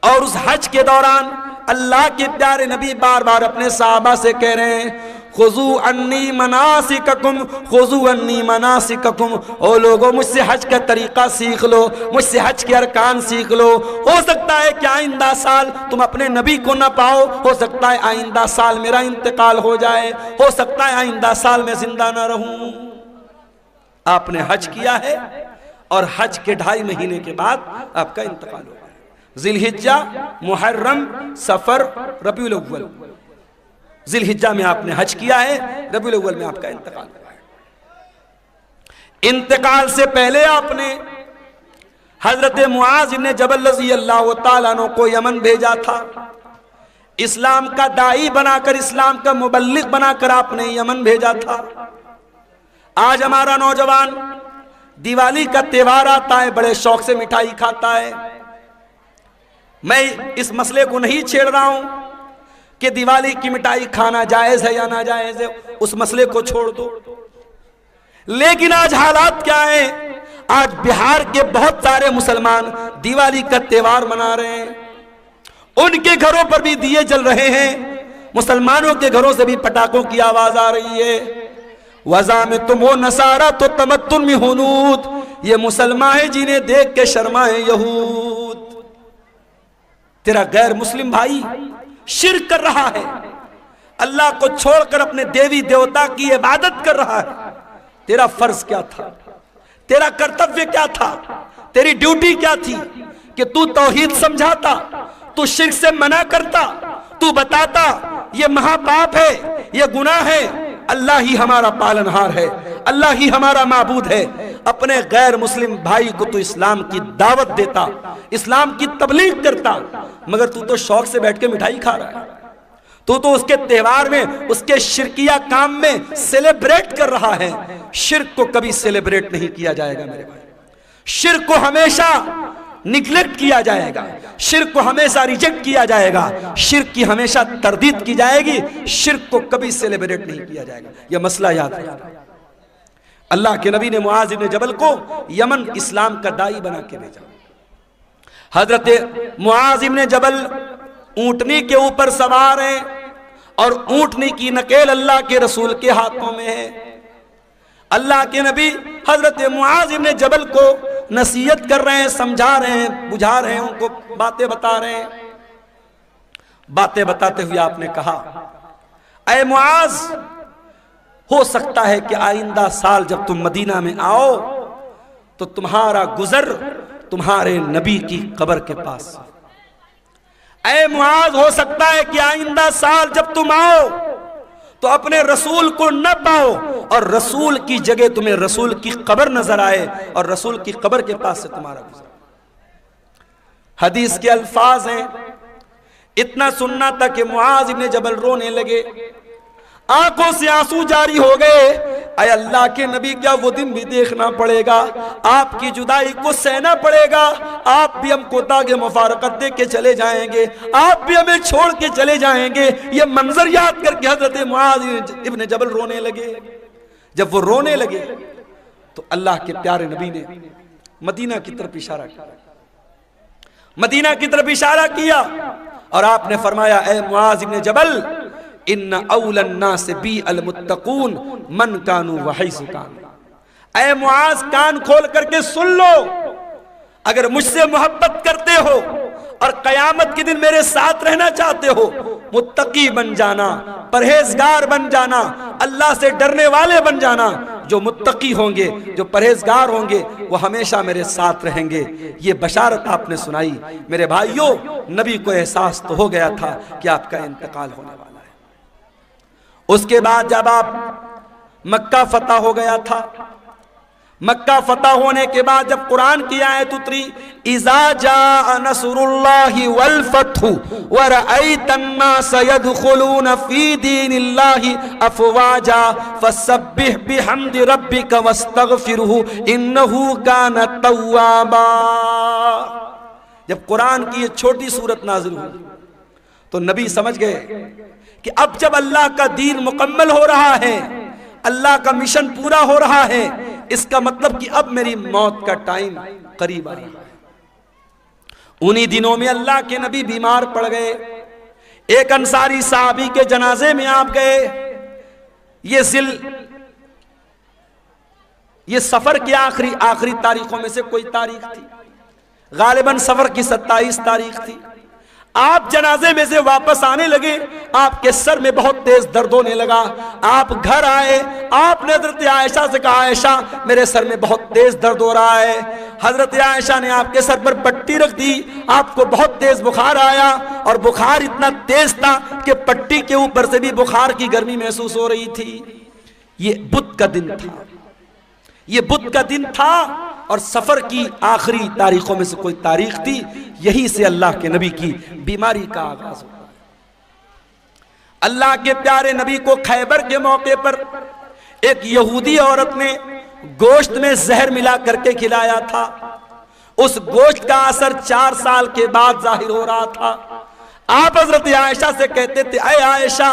और उस हज के दौरान अल्लाह के प्यारे नबी बार बार अपने सहाबा से कह रहे हैं, खुजू अन्नी मनासिककुम, खुजू अन्नी मनासिककुम। ओ लोगों, मुझसे हज का तरीका सीख लो, मुझसे हज के अरकान सीख लो। हो सकता है कि आइंदा साल तुम अपने नबी को ना पाओ, हो सकता है आइंदा साल मेरा इंतकाल हो जाए, हो सकता है आइंदा साल मैं जिंदा ना रहूं। आपने हज किया है और हज के 2.5 महीने के बाद आपका इंतकाल हो गया। जिलहिज्जा, मुहर्रम, सफर, रबीउल अव्वल, जिलहिज्जा में आपने हज किया है, रबीउल अव्वल में आपका इंतकाल हुआ है। इंतकाल से पहले आपने हजरत मुआज इब्न जबल रज़ी अल्लाह तआला अन्हु को यमन भेजा था। इस्लाम का दाई बनाकर, इस्लाम का मुबल्लिग बनाकर आपने यमन भेजा था। आज हमारा नौजवान दिवाली का त्योहार आता है, बड़े शौक से मिठाई खाता है। मैं इस मसले को नहीं छेड़ रहा हूं कि दिवाली की मिठाई खाना जायज है या ना जायज है, उस मसले को छोड़ दो। लेकिन आज हालात क्या है? आज बिहार के बहुत सारे मुसलमान दिवाली का त्योहार मना रहे हैं, उनके घरों पर भी दिए जल रहे हैं, मुसलमानों के घरों से भी पटाखों की आवाज आ रही है। वज़ा में तुम हो नसारा तो तमत्तुन में हुनूद, ये मुसलमान है जिन्हें देख के शर्माए यहूद। तेरा गैर मुस्लिम भाई शिर्क कर रहा है, अल्लाह को छोड़कर अपने देवी देवता की इबादत कर रहा है। तेरा फर्ज क्या था? तेरा कर्तव्य क्या था? तेरी ड्यूटी क्या थी कि तू तौहीद समझाता, तू शिर्क से मना करता, तू बताता ये महापाप है, ये गुनाह है, अल्लाह ही हमारा पालनहार है, अल्लाह ही हमारा माबूद है। अपने गैर मुस्लिम भाई को तू इस्लाम की दावत देता, इस्लाम की तबलीग करता, मगर तू तो शौक से बैठ के मिठाई खा रहा है। तू तो उसके त्योहार में, उसके शिरकिया काम में सेलिब्रेट कर रहा है। शिर्क को कभी सेलिब्रेट नहीं किया जाएगा मेरे भाई। शिर्क को हमेशा निग्लेक्ट किया जाएगा, शिर्क को हमेशा रिजेक्ट किया जाएगा, शिर्क की हमेशा तरदीद की जाएगी, शिर्क को कभी सेलिब्रेट नहीं किया जाएगा। यह मसला याद रखना। अल्लाह के नबी ने मुआज इब्न जबल को यमन इस्लाम का दाई बना के भेजा। हजरत मुआज इब्न जबल ऊंटनी के ऊपर सवार हैं और ऊंटनी की नकेल अल्लाह के रसूल के हाथों में है। अल्लाह के नबी हजरत मुआज इब्न जबल को नसीहत कर रहे हैं, समझा रहे हैं, बुझा रहे हैं, उनको बातें बता रहे हैं। बातें बताते हुए आपने कहा, ऐ मुआज, हो सकता है कि आइंदा साल जब तुम मदीना में आओ तो तुम्हारा गुजर तुम्हारे नबी की कब्र के पास। ऐ मुआज, हो सकता है कि आइंदा साल जब तुम आओ तो अपने रसूल को न पाओ और रसूल की जगह तुम्हें रसूल की कब्र नजर आए और रसूल की कब्र के पास से तुम्हारा गुजर। हदीस के अल्फाज हैं, इतना सुनना था कि मुआज इब्न जबल रोने लगे, आंखों से आंसू जारी हो गए। अय अल्लाह के नबी, क्या वो दिन भी देखना पड़ेगा? आपकी जुदाई को सहना पड़ेगा, आप भी हमको दागे मुफारकत दे के चले जाएंगे, आप भी हमें छोड़ के चले जाएंगे। ये मंजर याद करके हजरत मुआज इब्न जबल रोने लगे। जब वो रोने लगे तो अल्लाह के प्यारे नबी ने मदीना की तरफ इशारा किया, मदीना की तरफ इशारा किया और आपने फरमाया, ऐ मुआज इब्न जबल, इन्ना औलन नास बी अल मुत्तकून मन कानू वहैसु कानू। ऐ मुआज, कान खोल करके सुन लो, अगर मुझसे मोहब्बत करते हो और कयामत के दिन मेरे साथ रहना चाहते हो, मुत्तकी बन जाना, परहेजगार बन जाना, अल्लाह से डरने वाले बन जाना। जो मुत्तकी होंगे, जो परहेजगार होंगे, वो हमेशा मेरे साथ रहेंगे। ये बशारत आपने सुनाई। मेरे भाइयों, नबी को एहसास तो हो गया था कि आपका इंतकाल होने वाला है। उसके बाद जब आप मक्का फतह हो गया था, मक्का फतह होने के बाद जब कुरान की आयत उतरी, इज़ा जाअ नसरुल्लाहि वल फतहु व रअयतन नास यदखुलून फी दीनिल्लाहि अफवाजा फसब्बिह बिहम्दि रब्बिका वस्तगफिरहु इन्नहु कान तव्वाबा। जब कुरान की ये छोटी सूरत नाज़िल हुई तो नबी समझ गए कि अब जब अल्लाह का दीन मुकम्मल हो रहा है, अल्लाह का मिशन पूरा हो रहा है, इसका मतलब कि अब मेरी मौत का टाइम करीब आ रहा है। उन्हीं दिनों में अल्लाह के नबी बीमार पड़ गए। एक अंसारी साहबी के जनाजे में आप गए। ये सफर की आखिरी तारीखों में से कोई तारीख थी, गालिबन सफर की 27 तारीख थी। आप जनाजे में से वापस आने लगे, आपके सर में बहुत तेज दर्द होने लगा। आप घर आए, आपने हजरत आयशा से कहा, आयशा मेरे सर में बहुत तेज दर्द हो रहा है। हजरत आयशा ने आपके सर पर पट्टी रख दी। आपको बहुत तेज बुखार आया और बुखार इतना तेज था कि पट्टी के ऊपर से भी बुखार की गर्मी महसूस हो रही थी। ये बुध का दिन था, ये बुध का दिन था और सफर की आखिरी तारीखों में से कोई तारीख थी। यही से अल्लाह के नबी की बीमारी का आगाज हुआ। अल्लाह के प्यारे नबी को खैबर के मौके पर एक यहूदी औरत ने गोश्त में जहर मिला करके खिलाया था। उस गोश्त का असर 4 साल के बाद जाहिर हो रहा था। आप हजरत आयशा से कहते थे, अय आयशा,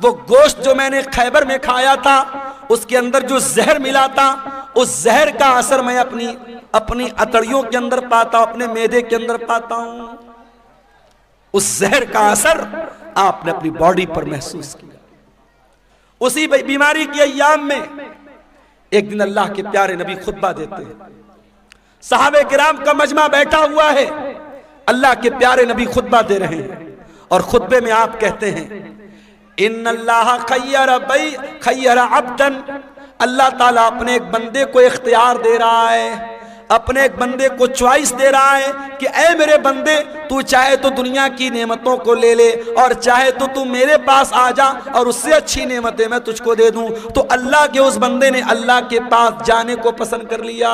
वो गोश्त जो मैंने खैबर में खाया था उसके अंदर जो जहर मिला था, उस जहर का असर मैं अपनी अतड़ियों के अंदर पाता हूं, अपने मैदे के अंदर पाता हूं। उस जहर का असर आपने अपनी बॉडी पर महसूस किया। उसी बीमारी के अय्याम में एक दिन अल्लाह के प्यारे नबी खुतबा देते हैं। सहाबे किराम का मजमा बैठा हुआ है, अल्लाह के प्यारे नबी खुतबा दे रहे हैं और खुतबे में आप कहते हैं, इन्नल्लाह खय्यर अब्दन, अल्लाह ताला अपने एक बंदे को इख्तियार दे रहा है, अपने एक बंदे को चॉइस दे रहा है कि ऐ मेरे बंदे, तू चाहे तो दुनिया की नेमतों को ले ले और चाहे तो तू मेरे पास आ जा और उससे अच्छी नेमतें मैं तुझको दे दूं। तो अल्लाह के उस बंदे ने अल्लाह के पास जाने को पसंद कर लिया।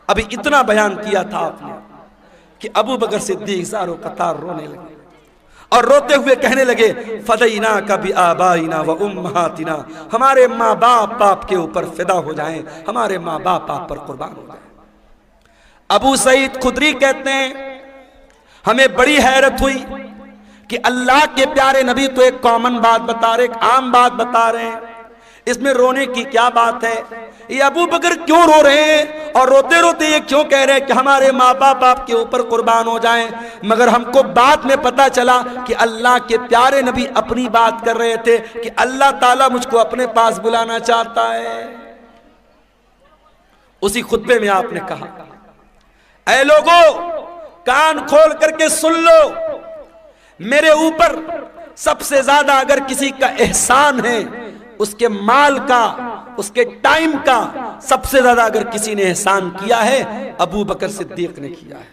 अभी इतना बयान किया था आपने कि अबू बकर सिद्दीक ज़ारो कतार रोने लगे और रोते हुए कहने लगे, फदैना कभी आबाइना व उम्महातिना, हमारे माँ बाप आप के ऊपर फिदा हो जाएं, हमारे माँ बाप आप पर कुर्बान हो जाएं। अबू सईद खुदरी कहते हैं, हमें बड़ी हैरत हुई कि अल्लाह के प्यारे नबी तो एक कॉमन बात बता रहे, एक आम बात बता रहे हैं, इसमें रोने की क्या बात है? ये अबू बकर क्यों रो रहे हैं और रोते रोते ये क्यों कह रहे हैं कि हमारे माँ बाप आपके ऊपर कुर्बान हो जाएं? मगर हमको बाद में पता चला कि अल्लाह के प्यारे नबी अपनी बात कर रहे थे कि अल्लाह ताला मुझको अपने पास बुलाना चाहता है। उसी खुतबे में आपने कहा, ऐ लोगों, कान खोल करके सुन लो, मेरे ऊपर सबसे ज्यादा अगर किसी का एहसान है, उसके माल का, उसके टाइम का सबसे ज्यादा अगर किसी ने एहसान किया है, अबू बकर सिद्दीक ने किया है।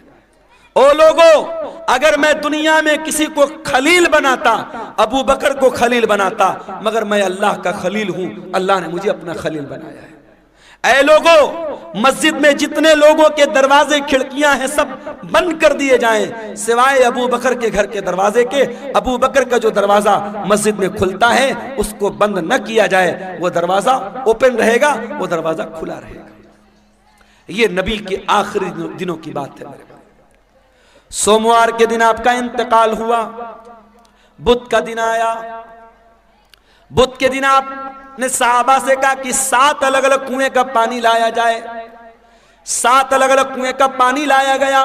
ओ लोगों, अगर मैं दुनिया में किसी को खलील बनाता, अबू बकर को खलील बनाता, मगर मैं अल्लाह का खलील हूं, अल्लाह ने मुझे अपना खलील बनाया है। ऐ लोगों, मस्जिद में जितने लोगों के दरवाजे खिड़कियां हैं सब बंद कर दिए जाएं, सिवाय अबू बकर के घर के दरवाजे के। अबू बकर का जो दरवाजा मस्जिद में खुलता है उसको बंद न किया जाए, वो दरवाजा ओपन रहेगा, वो दरवाजा खुला रहेगा। ये नबी के आखिरी दिनों की बात है मेरे भाई। सोमवार के दिन आपका इंतकाल हुआ, बुध का दिन आया। बुध के दिन आपने सहाबा से कहा कि 7 अलग अलग कुएं का पानी लाया जाए। 7 अलग अलग कुएं का पानी लाया गया।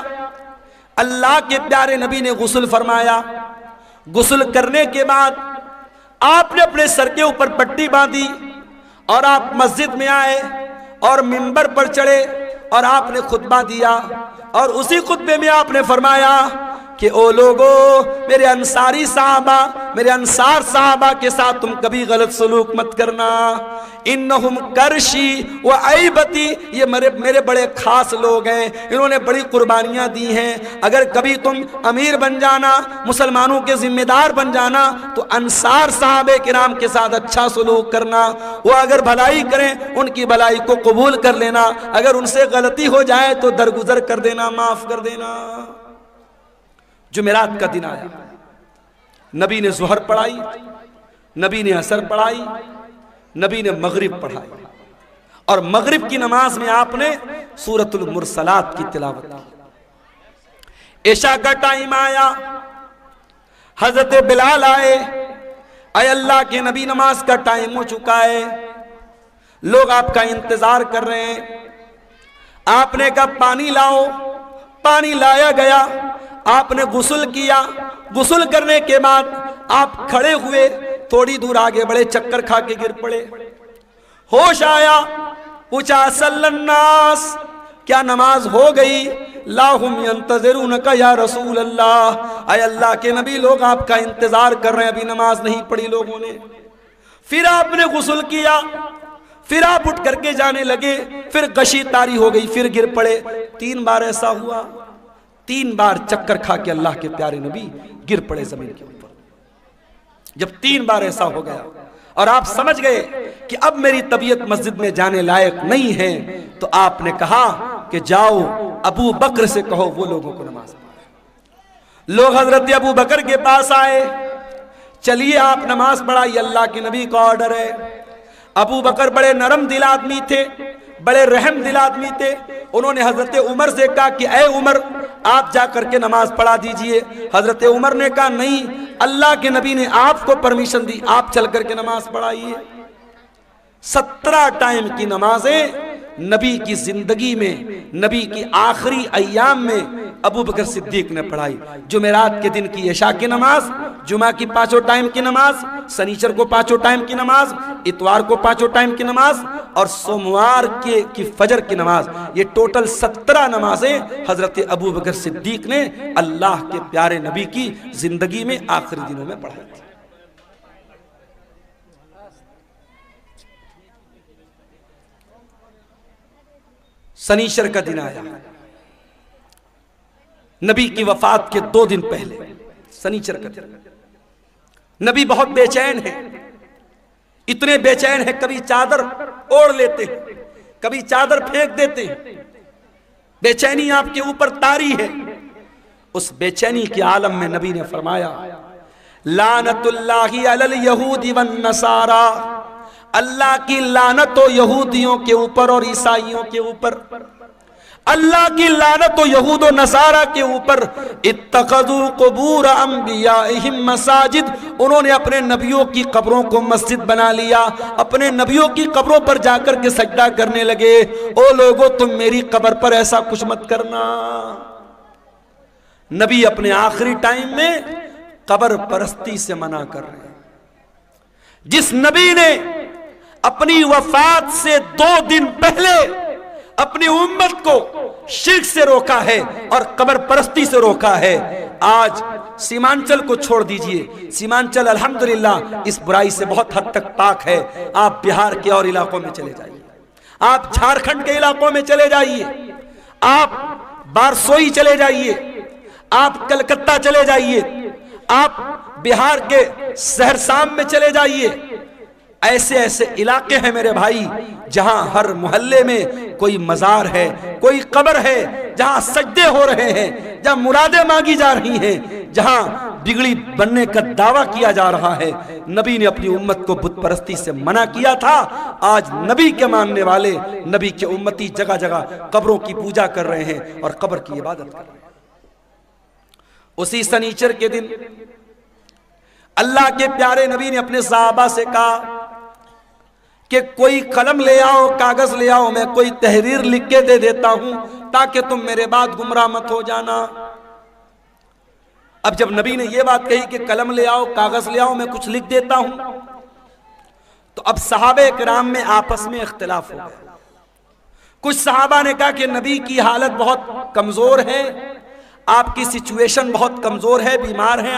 अल्लाह के प्यारे नबी ने गुस्ल फरमाया। गुस्ल करने के बाद आपने अपने सर के ऊपर पट्टी बांधी और आप मस्जिद में आए और मिंबर पर चढ़े और आपने खुतबा दिया। और उसी खुतबे में आपने फरमाया कि ओ लोगो, मेरे अंसारी साहबा, मेरे अंसार साहबा के साथ तुम कभी गलत सलूक मत करना। इन्नहुम करशी व ऐबती, ये मेरे बड़े खास लोग हैं, इन्होंने बड़ी कुर्बानियां दी हैं। अगर कभी तुम अमीर बन जाना, मुसलमानों के जिम्मेदार बन जाना, तो अंसार साहबे किराम के साथ अच्छा सलूक करना। वो अगर भलाई करें, उनकी भलाई को कबूल कर लेना। अगर उनसे गलती हो जाए तो दरगुजर कर देना, माफ कर देना। जुमेरात का दिन आया, नबी ने ज़ुहर पढ़ाई, नबी ने असर पढ़ाई, नबी ने मगरिब पढ़ाई, और मगरिब की नमाज में आपने सूरतुल मुरसलात की तिलावत की। इशा का टाइम आया, हजरत बिलाल आए, अय अल्लाह के नबी नमाज का टाइम हो चुका है, लोग आपका इंतजार कर रहे हैं। आपने कहा पानी लाओ, पानी लाया गया, आपने गुस्ल किया, गुस्ल करने के बाद आप खड़े हुए, थोड़ी दूर आगे बढ़े, चक्कर खा के गिर पड़े। होश आया, पूछा सल्लन्नास, क्या नमाज हो गई? लाहुम यंतज़िरूनका या रसूल अल्लाह, अय अल्लाह के नबी, लोग आपका इंतजार कर रहे हैं, अभी नमाज नहीं पढ़ी लोगों ने। फिर आपने गुस्ल किया, फिर आप उठ करके जाने लगे, फिर गशी तारी हो गई, फिर गिर पड़े। 3 बार ऐसा हुआ, 3 बार चक्कर खा के अल्लाह के प्यारे नबी गिर पड़े जमीन के ऊपर। जब 3 बार ऐसा हो गया और आप समझ गए कि अब मेरी तबीयत मस्जिद में जाने लायक नहीं है, तो आपने कहा कि जाओ अबू बकर से कहो वो लोगों को नमाज पढ़ाए। लोग हजरत अबू बकर के पास आए, चलिए आप नमाज पढ़ाइए, अल्लाह के नबी का ऑर्डर है। अबू बकर बड़े नरम दिल आदमी थे, बड़े रहम दिल आदमी थे। उन्होंने हजरत उमर से कहा कि ऐ उमर, आप जा करके नमाज पढ़ा दीजिए। हजरत उमर ने कहा नहीं, अल्लाह के नबी ने आपको परमिशन दी, आप चल करके नमाज पढ़ाइए। 17 टाइम की नमाजें नबी की जिंदगी में, नबी की आखिरी अय्याम में अबू बकर सिद्दीक ने पढ़ाई। जुमेरात के दिन की इशा की नमाज, जुमा की 5 टाइम की नमाज, शनिचर को 5 टाइम की नमाज, इतवार को 5 टाइम की नमाज, और सोमवार की फजर की नमाज, ये टोटल 17 नमाजें हजरत अबू बकर सिद्दीक ने अल्लाह के प्यारे नबी की जिंदगी में आखिरी दिनों में पढ़ाई थी। शनिचर का दिन आया, नबी की वफात के 2 दिन पहले, शनिचर का दिन। नबी बहुत बेचैन है, इतने बेचैन है, कभी चादर ओढ़ लेते हैं, कभी चादर फेंक देते हैं। बेचैनी आपके ऊपर तारी है। उस बेचैनी के आलम में नबी ने फरमाया, लानतुल्लाहि अलल यहूदी वन नसारा, अल्लाह की लानत हो यहूदियों के ऊपर और ईसाइयों के ऊपर, अल्लाह की लानत हो यहूद और नसारा के ऊपर। इत्तखज़ू क़ुबूर अंबियाइहिम मसाजिद, उन्होंने अपने नबियों की कब्रों को मस्जिद बना लिया, अपने नबियों की कब्रों पर जाकर के सजदा करने लगे। ओ लोगों, तुम मेरी कब्र पर ऐसा कुछ मत करना। नबी अपने आखिरी टाइम में कब्र परस्ती से मना कर रहे हैं। जिस नबी ने अपनी वफात से 2 दिन पहले अपनी उम्मत को शिर्क से रोका है और कब्र परस्ती से रोका है, आज सीमांचल को छोड़ दीजिए। सीमांचल अल्हम्दुलिल्लाह इस बुराई से बहुत हद तक पाक है। आप बिहार के और इलाकों में चले जाइए, आप झारखंड के इलाकों में चले जाइए, आप बारसोई चले जाइए, आप कलकत्ता चले जाइए, आप बिहार के सहरसाम में चले जाइए। ऐसे ऐसे इलाके हैं मेरे भाई, जहां हर मोहल्ले में कोई मजार है, कोई कब्र है, जहां सजदे हो रहे हैं, जहां मुरादें मांगी जा रही हैं, जहां बिगड़ी बनने का दावा किया जा रहा है। नबी ने अपनी उम्मत को बुत परस्ती से मना किया था। आज नबी के मानने वाले, नबी के उम्मती जगह जगह कब्रों की पूजा कर रहे हैं और कब्र की इबादत कर रहे हैं। उसी शनिचर के दिन अल्लाह के प्यारे नबी ने अपने सहाबा से कहा कि कोई कलम ले आओ, कागज ले आओ, मैं कोई तहरीर लिख के दे देता हूं ताकि तुम मेरे बाद गुमराह मत हो जाना। अब जब नबी ने यह बात कही कि कलम ले आओ, कागज ले आओ, मैं कुछ लिख देता हूं, तो अब सहाबे किराम में आपस में इख्तिलाफ हो गया। कुछ सहाबा ने कहा कि नबी की हालत बहुत कमजोर है, आपकी सिचुएशन बहुत कमजोर है, बीमार हैं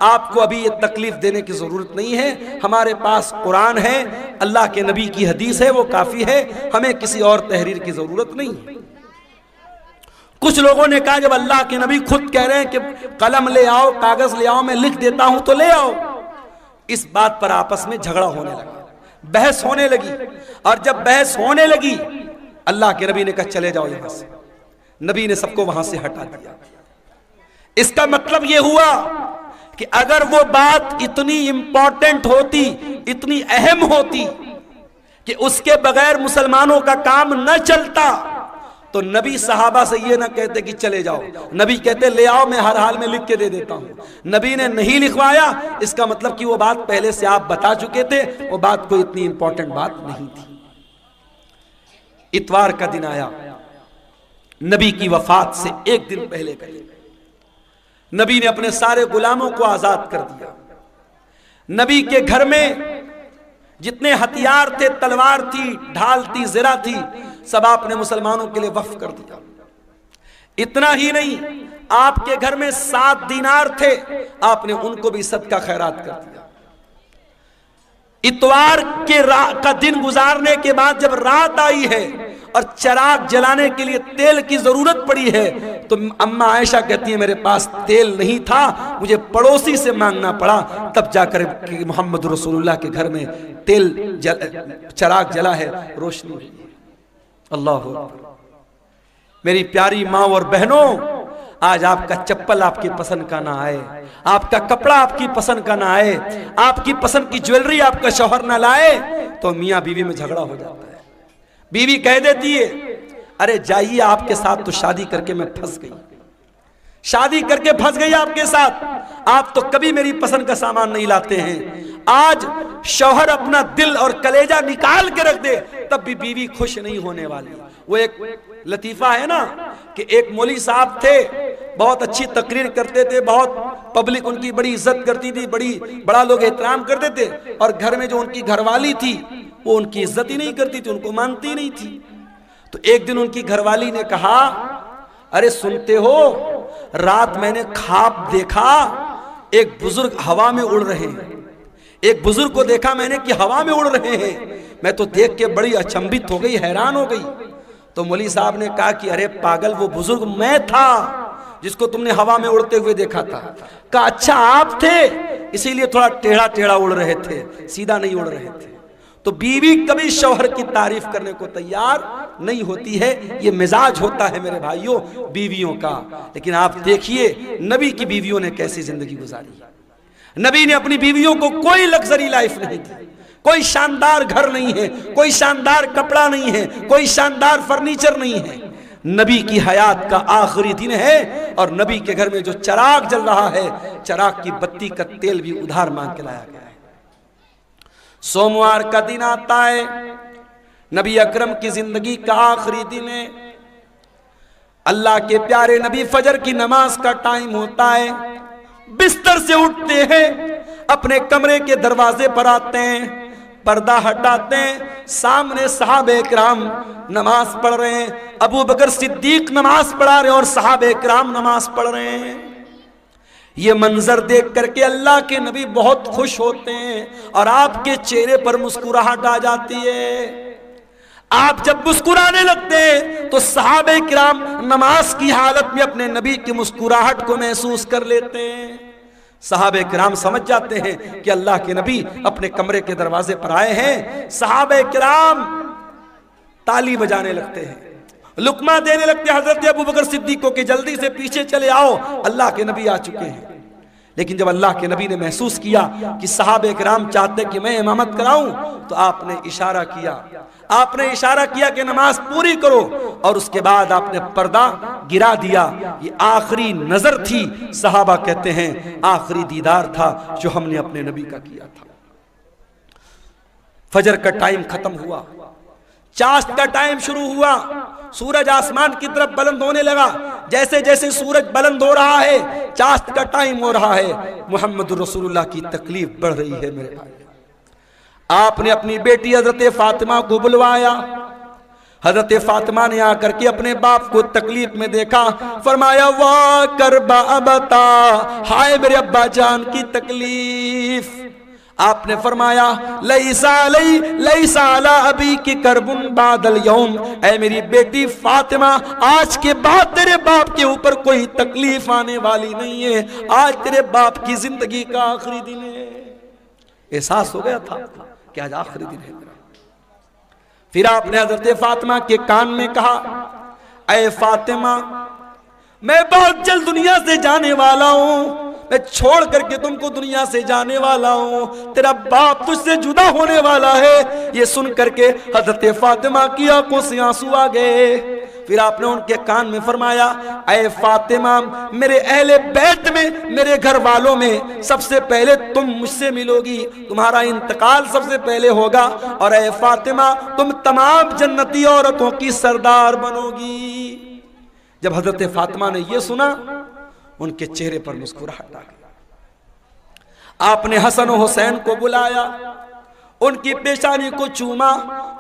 आपको अभी ये तकलीफ देने की जरूरत नहीं है। हमारे पास कुरान है, अल्लाह के नबी की हदीस है, वो काफी है, हमें किसी और तहरीर की जरूरत नहीं है। कुछ लोगों ने कहा जब अल्लाह के नबी खुद कह रहे हैं कि कलम ले आओ, कागज ले आओ, मैं लिख देता हूं तो ले आओ। इस बात पर आपस में झगड़ा होने लगा, बहस होने लगी। और जब बहस होने लगी, अल्लाह के नबी ने कहा चले जाओ यहां से। नबी ने सबको वहां से हटा दिया। इसका मतलब यह हुआ कि अगर वो बात इतनी इंपॉर्टेंट होती, इतनी अहम होती कि उसके बगैर मुसलमानों का काम न चलता, तो नबी सहाबा से ये ना कहते कि चले जाओ, नबी कहते ले आओ, मैं हर हाल में लिख के दे देता हूं। नबी ने नहीं लिखवाया, इसका मतलब कि वो बात पहले से आप बता चुके थे, वो बात कोई इतनी इंपॉर्टेंट बात नहीं थी। इतवार का दिन आया, नबी की वफात से एक दिन पहले नबी ने अपने सारे गुलामों को आजाद कर दिया। नबी के घर में जितने हथियार थे, तलवार थी, ढाल थी, ज़रा थी, सब आपने मुसलमानों के लिए वक्फ कर दिया। इतना ही नहीं, आपके घर में 7 दीनार थे, आपने उनको भी सदका खैरात कर दिया। इतवार के का दिन गुजारने के बाद जब रात आई है और चिराग जलाने के लिए तेल की जरूरत पड़ी है, तो अम्मा आयशा कहती है मेरे पास तेल नहीं था, मुझे पड़ोसी से मांगना पड़ा, तब जाकर मोहम्मद रसूलुल्लाह के घर में चिराग जला है, रोशनी हुई है। अल्लाह अकबर। मेरी प्यारी माँ और बहनों, आज आपका चप्पल आपकी पसंद का ना आए, आपका कपड़ा आपकी पसंद का ना आए, आपकी पसंद की ज्वेलरी आपका शौहर ना लाए, तो मियाँ बीवी में झगड़ा हो जाता है। बीवी कह देती है अरे जाइए, आपके साथ तो शादी करके मैं फंस गई, शादी करके फंस गई आपके साथ, आप तो कभी मेरी पसंद का सामान नहीं लाते हैं। आज शौहर अपना दिल और कलेजा निकाल के रख दे, तब भी बीवी खुश नहीं होने वाली। वो एक लतीफा है ना कि एक मौली साहब थे, बहुत अच्छी तकरीर करते थे, बहुत पब्लिक उनकी बड़ी इज्जत करती थी, बड़ा लोग एहतराम करते थे, और घर में जो उनकी घरवाली थी वो उनकी इज्जत ही नहीं करती थी, उनको मानती नहीं थी। तो एक दिन उनकी घरवाली ने कहा अरे सुनते हो, रात मैंने ख्वाब देखा एक बुजुर्ग हवा में उड़ रहे हैं, एक बुजुर्ग को देखा मैंने कि हवा में उड़ रहे हैं। मैं तो देख के बड़ी अचंभित हो गई, हैरान हो गई। तो मौली साहब ने कहा कि अरे पागल, वो बुजुर्ग मैं था जिसको तुमने हवा में उड़ते हुए देखा था। कहा अच्छा आप थे, इसीलिए थोड़ा टेढ़ा टेढ़ा उड़ रहे थे, सीधा नहीं उड़ रहे थे। तो बीवी कभी शौहर की तारीफ करने को तैयार नहीं होती है, ये मिजाज होता है मेरे भाइयों बीवियों का। लेकिन आप देखिए नबी की बीवियों ने कैसी जिंदगी गुजारी। नबी ने अपनी बीवियों को कोई लग्जरी लाइफ नहीं दी, कोई शानदार घर नहीं है, कोई शानदार कपड़ा नहीं है, कोई शानदार फर्नीचर नहीं है। नबी की हयात का आखिरी दिन है और नबी के घर में जो चिराग जल रहा है, चिराग की बत्ती का तेल भी उधार मांग के लाया गया है। सोमवार का दिन आता है, नबी अकरम की जिंदगी का आखिरी दिन है। अल्लाह के प्यारे नबी फजर की नमाज का टाइम होता है, बिस्तर से उठते हैं, अपने कमरे के दरवाजे पर आते हैं, पर्दा हटाते हैं, सामने सहाबे किराम नमाज पढ़ रहे हैं, अबू बकर सिद्दीक नमाज पढ़ा रहे हैं और सहाबे किराम नमाज पढ़ रहे हैं। ये मंजर देख करके अल्लाह के नबी बहुत खुश होते हैं और आपके चेहरे पर मुस्कुराहट आ जाती है। आप जब मुस्कुराने लगते हैं तो सहाबे किराम नमाज की हालत में अपने नबी की मुस्कुराहट को महसूस कर लेते हैं। सहाबे किराम समझ जाते हैं कि अल्लाह के नबी अपने कमरे के दरवाजे पर आए हैं। सहाबे किराम ताली बजाने लगते हैं, लुकमा देने लगते हैं हजरत अबू बकर सिद्दीक को कि जल्दी से पीछे चले आओ, अल्लाह के नबी आ चुके हैं। लेकिन जब अल्लाह के नबी ने महसूस किया कि सहाबे किराम चाहते कि मैं इमामत कराऊं, तो आपने इशारा किया कि नमाज पूरी करो, और उसके बाद आपने पर्दा गिरा दिया। ये आखिरी नजर थी, सहाबा कहते हैं आखिरी दीदार था जो हमने अपने नबी का किया था। फजर का टाइम खत्म हुआ, चाश्त का टाइम शुरू हुआ, सूरज आसमान की तरफ बुलंद होने लगा। जैसे जैसे सूरज बुलंद हो रहा है, चाश्त का टाइम हो रहा है, मोहम्मद रसूलुल्लाह की तकलीफ बढ़ रही है मेरे भाई। आपने अपनी बेटी हजरत फातिमा को बुलवाया, हजरत फातिमा ने आकर के अपने बाप को तकलीफ में देखा, फरमाया वाह करबा अबता, हाय मेरे अब्बा जान की तकलीफ। आपने फरमाया लईसा अला अबी की करबुन बादल यौम, ऐ मेरी बेटी फातिमा आज के बाद तेरे बाप के ऊपर कोई तकलीफ आने वाली नहीं है, आज तेरे बाप की जिंदगी का आखिरी दिन है। एहसास हो गया था कि आज आखिरी दिन है। फिर आपने हजरत फातिमा के कान में कहा, ऐ फातिमा मैं बहुत जल्द दुनिया से जाने वाला हूं, मैं छोड़ करके तुमको दुनिया से जाने वाला हूं, तेरा बाप तुझसे जुदा होने वाला है। ये सुन करके हजरत फातिमा की आंखों से आंसू आ गए। फिर आपने उनके कान में फरमाया, ऐ फातिमा मेरे अहले बैत में, मेरे घर वालों में सबसे पहले तुम मुझसे मिलोगी, तुम्हारा इंतकाल सबसे पहले होगा, और ऐ फातिमा तुम तमाम जन्नती औरतों की सरदार बनोगी। जब हजरत फातिमा ने यह सुना, उनके चेहरे पर मुस्कुराहट आ गई। आपने हसन और हुसैन को बुलाया, उनकी पेशानी को चूमा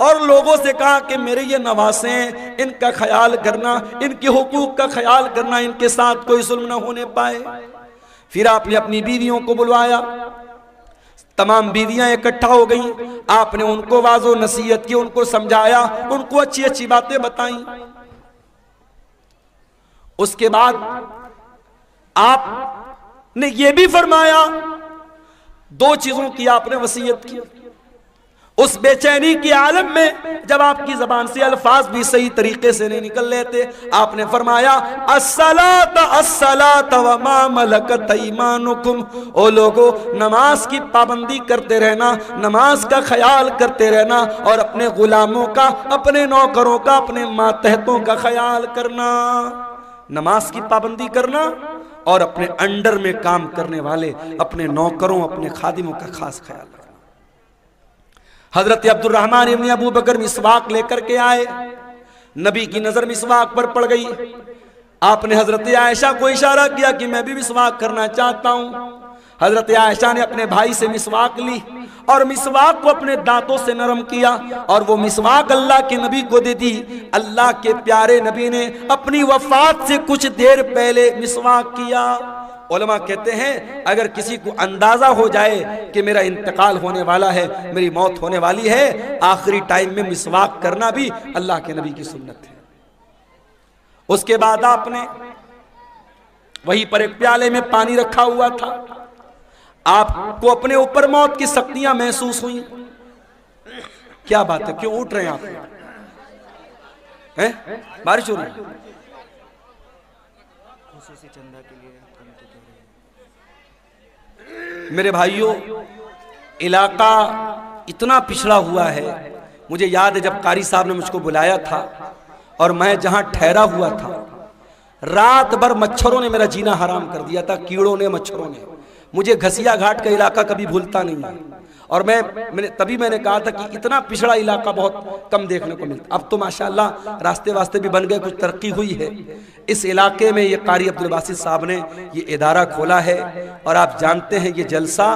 और लोगों से कहा कि मेरे ये नवासे हैं, इनका ख्याल करना, इनके हुकूक का ख्याल करना, इनके साथ कोई जुल्म न होने पाए। फिर आपने अपनी बीवियों को बुलवाया, तमाम बीवियां इकट्ठा हो गईं। आपने उनको वाजो नसीहत की, उनको समझाया, उनको अच्छी अच्छी बातें बताई। उसके बाद आपने ये भी फरमाया, दो चीजों की आपने वसीयत की। उस बेचैनी के आलम में जब आपकी जबान से अल्फाज भी सही तरीके से नहीं निकल लेते, आपने फरमाया अस्सलात अस्सलात व मा मलकत ईमानुकुम, ओ लोगो नमाज की पाबंदी करते रहना, नमाज का ख्याल करते रहना, और अपने गुलामों का, अपने नौकरों का, अपने मातहतों का ख्याल करना। नमाज की पाबंदी करना और अपने अंडर में काम करने वाले अपने नौकरों, अपने खादिमों का खास ख्याल रखना। हजरत अब्दुर्रहमान इब्न अबू बकर मिसवाक लेकर के आए, नबी की नजर मिसवाक पर पड़ गई। आपने हजरत आयशा को इशारा किया कि मैं भी मिसवाक करना चाहता हूं। हजरत आयशा ने अपने भाई से मिसवाक ली और मिसवाक को अपने दांतों से नरम किया और वो मिसवाक अल्लाह के नबी को दे दी। अल्लाह के प्यारे नबी ने अपनी वफात से कुछ देर पहले मिसवाक किया। उलमा कहते हैं अगर किसी को अंदाजा हो जाए कि मेरा इंतकाल होने वाला है, मेरी मौत होने वाली है, आखिरी टाइम में मिसवाक करना भी अल्लाह के नबी की सुन्नत है। उसके बाद आपने वहीं पर एक प्याले में पानी रखा हुआ था। आपको अपने ऊपर मौत की सख्तियां महसूस हुई। क्या बात है, क्यों उठ रहे हैं आप? हैं? बारिश हो रही है? मेरे भाइयों, इलाका इतना पिछड़ा हुआ है। मुझे याद है जब कारी साहब ने मुझको बुलाया था और मैं जहां ठहरा हुआ था, रात भर मच्छरों ने मेरा जीना हराम कर दिया था, कीड़ों ने, मच्छरों ने। मुझे घसिया घाट का इलाका कभी भूलता नहीं है। और मैंने कहा था कि इतना पिछड़ा इलाका बहुत कम देखने को मिलता। अब तो माशाअल्लाह रास्ते वास्ते भी बन गए, कुछ तरक्की हुई है। इस इलाके में ये कारी अब्दुल बासित साहब ने ये इदारा खोला है और आप जानते हैं ये जलसा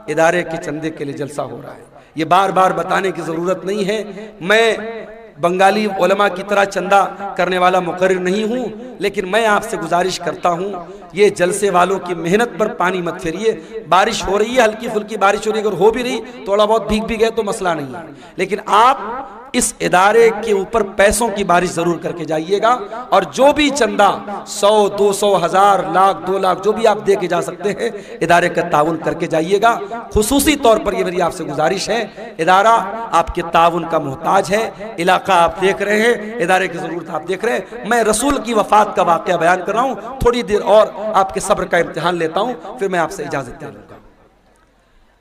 इदारे के चंदे के लिए जलसा हो रहा है। ये बार बार बताने की ज़रूरत नहीं है। मैं बंगाली उलमा की तरह चंदा करने वाला मुकर्रिर नहीं हूँ, लेकिन मैं आपसे गुजारिश करता हूँ ये जलसे वालों की मेहनत पर पानी मत फेरिए। बारिश हो रही है, हल्की फुल्की बारिश हो रही है, अगर हो भी रही थोड़ा बहुत भीग भी गए तो मसला नहीं है, लेकिन आप इस इदारे के ऊपर पैसों की बारिश जरूर करके जाइएगा। और जो भी चंदा 100, 200, 1000, लाख, 2 लाख जो भी आप दे के जा सकते हैं, इदारे का ताउन करके जाइएगा। खुसूसी तौर पर ये मेरी आपसे गुजारिश है, इदारा आपके ताउन का मोहताज है। इलाका आप देख रहे हैं, इदारे की जरूरत आप देख रहे हैं। मैं रसूल की वफात का वाकया बयान कर रहा हूँ, थोड़ी देर और आपके सब्र का इम्तिहान लेता हूँ, फिर मैं आपसे इजाजत लूंगा।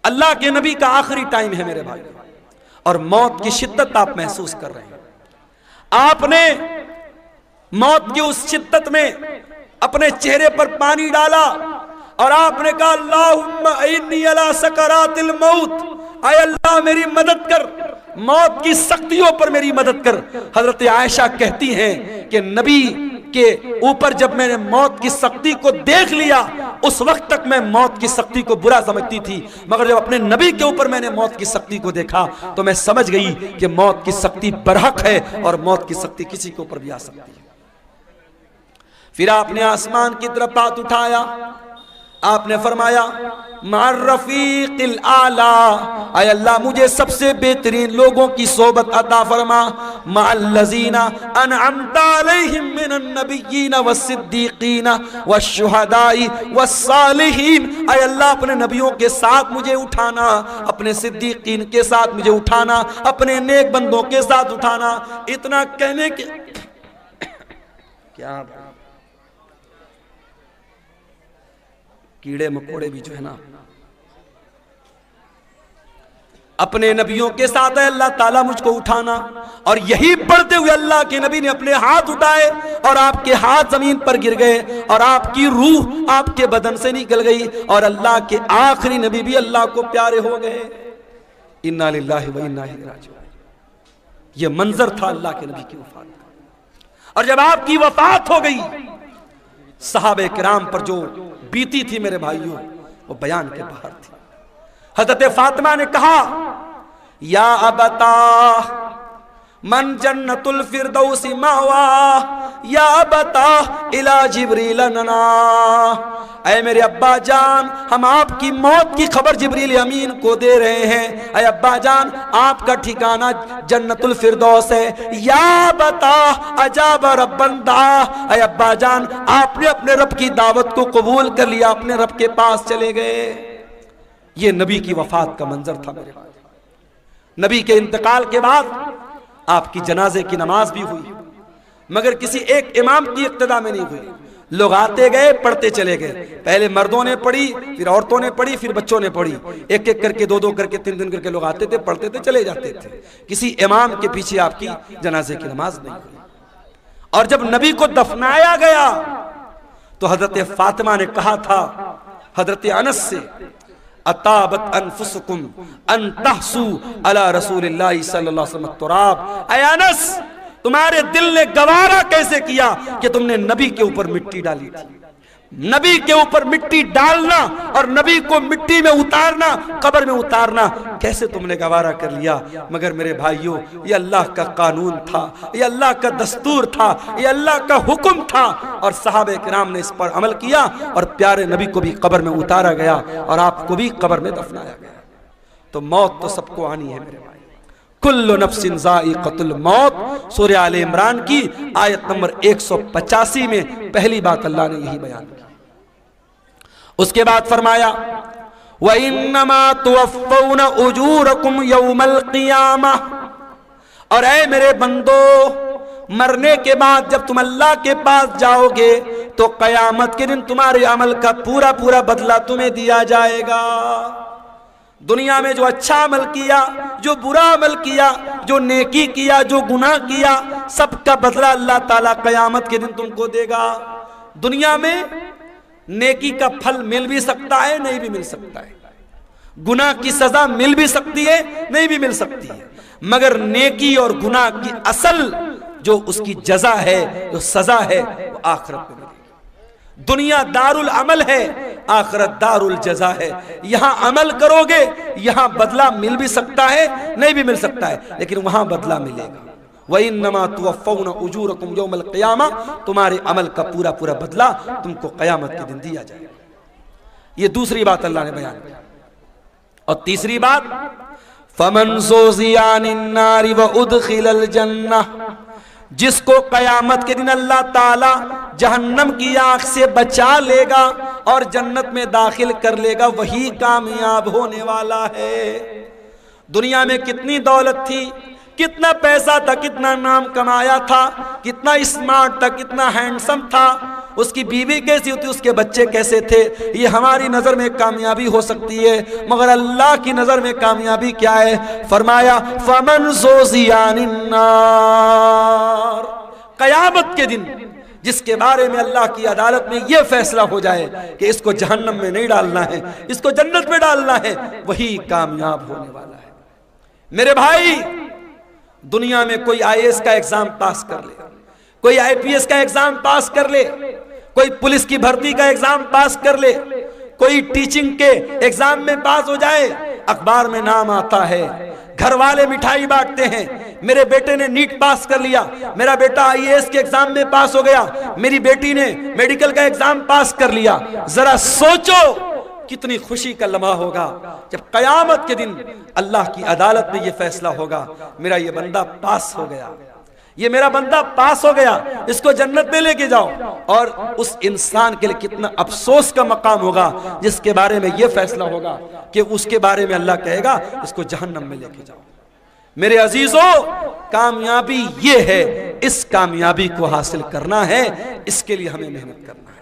अल्लाह के नबी का आखिरी टाइम है मेरे भाई, और मौत की शिद्दत आप महसूस कर रहे हैं। आपने मौत की उस शिद्दत में अपने चेहरे पर पानी डाला और आपने कहा अल्लाहुम्मा इन्नी अला सकरातिल मौत, आय अल्लाह मेरी मदद कर, मौत की सख्तियों पर मेरी मदद कर। हजरत आयशा कहती हैं कि नबी के ऊपर जब मैंने मौत की सख्ती को देख लिया, उस वक्त तक मैं मौत की सख्ती को बुरा समझती थी, मगर जब अपने नबी के ऊपर मैंने मौत की सख्ती को देखा तो मैं समझ गई कि मौत की सख्ती बरहक है और मौत की सख्ती किसी के ऊपर भी आ सकती है। फिर आपने आसमान की तरफ हाथ उठाया, आपने फरमाया मार रफीक़िल आला, आय अल्लाह मुझे सबसे बेहतरीन लोगों की सोबत अता फरमा, माअल्लज़ीना अनअमता अलैहिम मिनन नबिय्यीना वस्सिद्दीक़ीना वश्शुहदाई वस्सालिहीन। आय अल्लाह अपने नबियों के साथ मुझे उठाना, अपने सिद्दीक़ीन के साथ मुझे उठाना, अपने नेक बंदों के साथ उठाना। इतना कहने के क्या कीड़े मकोड़े भी जो है ना, अपने नबियों के साथ है अल्लाह ताला मुझको उठाना। और यही पढ़ते हुए अल्लाह के नबी ने अपने हाथ उठाए और आपके हाथ जमीन पर गिर गए और आपकी रूह आपके बदन से निकल गई और अल्लाह के आखिरी नबी भी अल्लाह को प्यारे हो गए। इन्ना लिल्लाहि व इन्ना इलैहि राजिऊन। यह मंजर था अल्लाह के नबी की वफात का। और जब आपकी वफात हो गई, सहाबे किराम पर जो बीती थी मेरे भाइयों, वो बयान के बाहर थी। हज़रत फातिमा ने कहा या अबता मन जन्नतुल फिरदौसी मावा, या अबता इला जिब्रील नना। ऐ मेरे अब्बा जान, हम आपकी मौत की खबर जिब्रील अमीन को दे रहे हैं। ऐ अब्बा जान, आपका ठिकाना जन्नतुल फिरदौस है। या बता अजाब रब्बन दा, ऐ अब्बा जान आपने अपने रब की दावत को कबूल कर लिया, अपने रब के पास चले गए। ये नबी की वफात का मंजर था मेरे भाई। नबी के इंतकाल के बाद आपकी जनाजे की नमाज भी हुई, मगर किसी एक इमाम की इक्तदा में नहीं हुई। लोग आते गए, पढ़ते चले गए। पहले मर्दों ने पढ़ी, फिर औरतों ने पढ़ी, फिर बच्चों ने पढ़ी। एक एक करके, दो दो करके, तीन तीन करके लोग आते थे, पढ़ते थे, चले जाते थे। किसी इमाम के पीछे आपकी जनाजे की नमाज नहीं हुई। और जब नबी को दफनाया गया तो हजरत फातिमा ने कहा था हजरत अनस से, अताबत अनफुसकुम अन तहसू अला रसूलिल्लाह सल्लल्लाहु अलैहि वसल्लम तुराब। ऐ अनस, तुम्हारे दिल ने गवारा कैसे किया कि तुमने नबी के ऊपर मिट्टी डाली थी। नबी के ऊपर मिट्टी डालना और नबी को मिट्टी में उतारना, कब्र में उतारना, कैसे तुमने गवारा कर लिया। मगर मेरे भाइयों, ये अल्लाह का कानून था, ये अल्लाह का दस्तूर था, ये अल्लाह का हुक्म था और सहाबे किराम ने इस पर अमल किया और प्यारे नबी को भी कब्र में उतारा गया और आपको भी कब्र में दफनाया गया। तो मौत तो सबको आनी है मेरे भाई। कुल्लु नफ्सिन ज़ाइक़तुल मौत, सूरह आले इमरान की आयत नंबर 185 में पहली बात अल्लाह ने यही बयान की। उसके बाद फरमाया व इन्नमा तुवफ़्फ़ौना उजूरकुम यौमल क़ियामा। और ऐ मेरे बंदो, मरने के बाद जब तुम अल्लाह के पास जाओगे तो क़यामत के दिन तुम्हारे अमल का पूरा पूरा बदला तुम्हें दिया जाएगा। दुनिया में जो अच्छा अमल किया, जो बुरा अमल किया, जो नेकी किया, जो गुनाह किया, सबका बदला अल्लाह ताला क़यामत के दिन तुमको देगा। दुनिया में नेकी का फल मिल भी सकता है, नहीं भी मिल सकता है। गुनाह की सजा मिल भी सकती है, नहीं भी मिल सकती है। मगर नेकी और गुनाह की असल जो उसकी जजा है, जो सजा है, वो आखिरत में मिलेगी। दुनिया दारुल अमल है, आखिरत दारुल जजा है। यहां अमल करोगे, यहां बदला मिल भी सकता है, नहीं भी मिल सकता है, लेकिन वहां बदला मिलेगा। वइन्नमा तुवफ़्फ़ौना उजूरकुम यौमल क़ियामा, तुम्हारे अमल का पूरा पूरा बदला तुमको क़यामत के दिन दिया जाएगा। ये दूसरी बात अल्लाह ने बयान की। और तीसरी बात, फमन ज़ुज़िया अनिन नारि व उदखिलल जन्नह, जिसको क़यामत के दिन अल्लाह ताला जहन्नम की आग से बचा लेगा और जन्नत में दाखिल कर लेगा, वही कामयाब होने वाला है। दुनिया में कितनी दौलत थी, कितना पैसा था, कितना नाम कमाया था, कितना स्मार्ट था, कितना हैंडसम था, उसकी बीवी कैसी होती, उसके बच्चे कैसे थे, ये हमारी नजर में कामयाबी हो सकती है, मगर अल्लाह की नजर में कामयाबी क्या है? फरमाया फमन ज़ुज़िया अनिन नार, क़यामत के दिन जिसके बारे में अल्लाह की अदालत में यह फैसला हो जाए कि इसको जहन्नम में नहीं डालना है, इसको जन्नत में डालना है, वही कामयाब होने वाला है। मेरे भाई, दुनिया में कोई IAS का एग्जाम पास कर ले, कोई आईपीएस का एग्जाम पास कर ले, कोई पुलिस की भर्ती का एग्जाम पास कर ले, कोई टीचिंग के एग्जाम में पास हो जाए, अखबार में नाम आता है, घर वाले मिठाई बांटते हैं, मेरे बेटे ने नीट पास कर लिया, मेरा बेटा आईएएस के एग्जाम में पास हो गया, मेरी बेटी ने मेडिकल का एग्जाम पास कर लिया। जरा सोचो कितनी खुशी का लम्हा होगा जब कयामत के दिन अल्लाह की अदालत में यह फैसला होगा, मेरा ये बंदा पास हो गया, ये मेरा बंदा पास हो गया, इसको जन्नत में लेके जाओ। और उस इंसान के लिए कितना अफसोस का मकाम होगा जिसके बारे में यह फैसला होगा कि उसके बारे में अल्लाह कहेगा इसको जहन्नम में लेके जाओ। मेरे अजीजों, कामयाबी ये है, इस कामयाबी को हासिल करना है, इसके लिए हमें मेहनत करना है।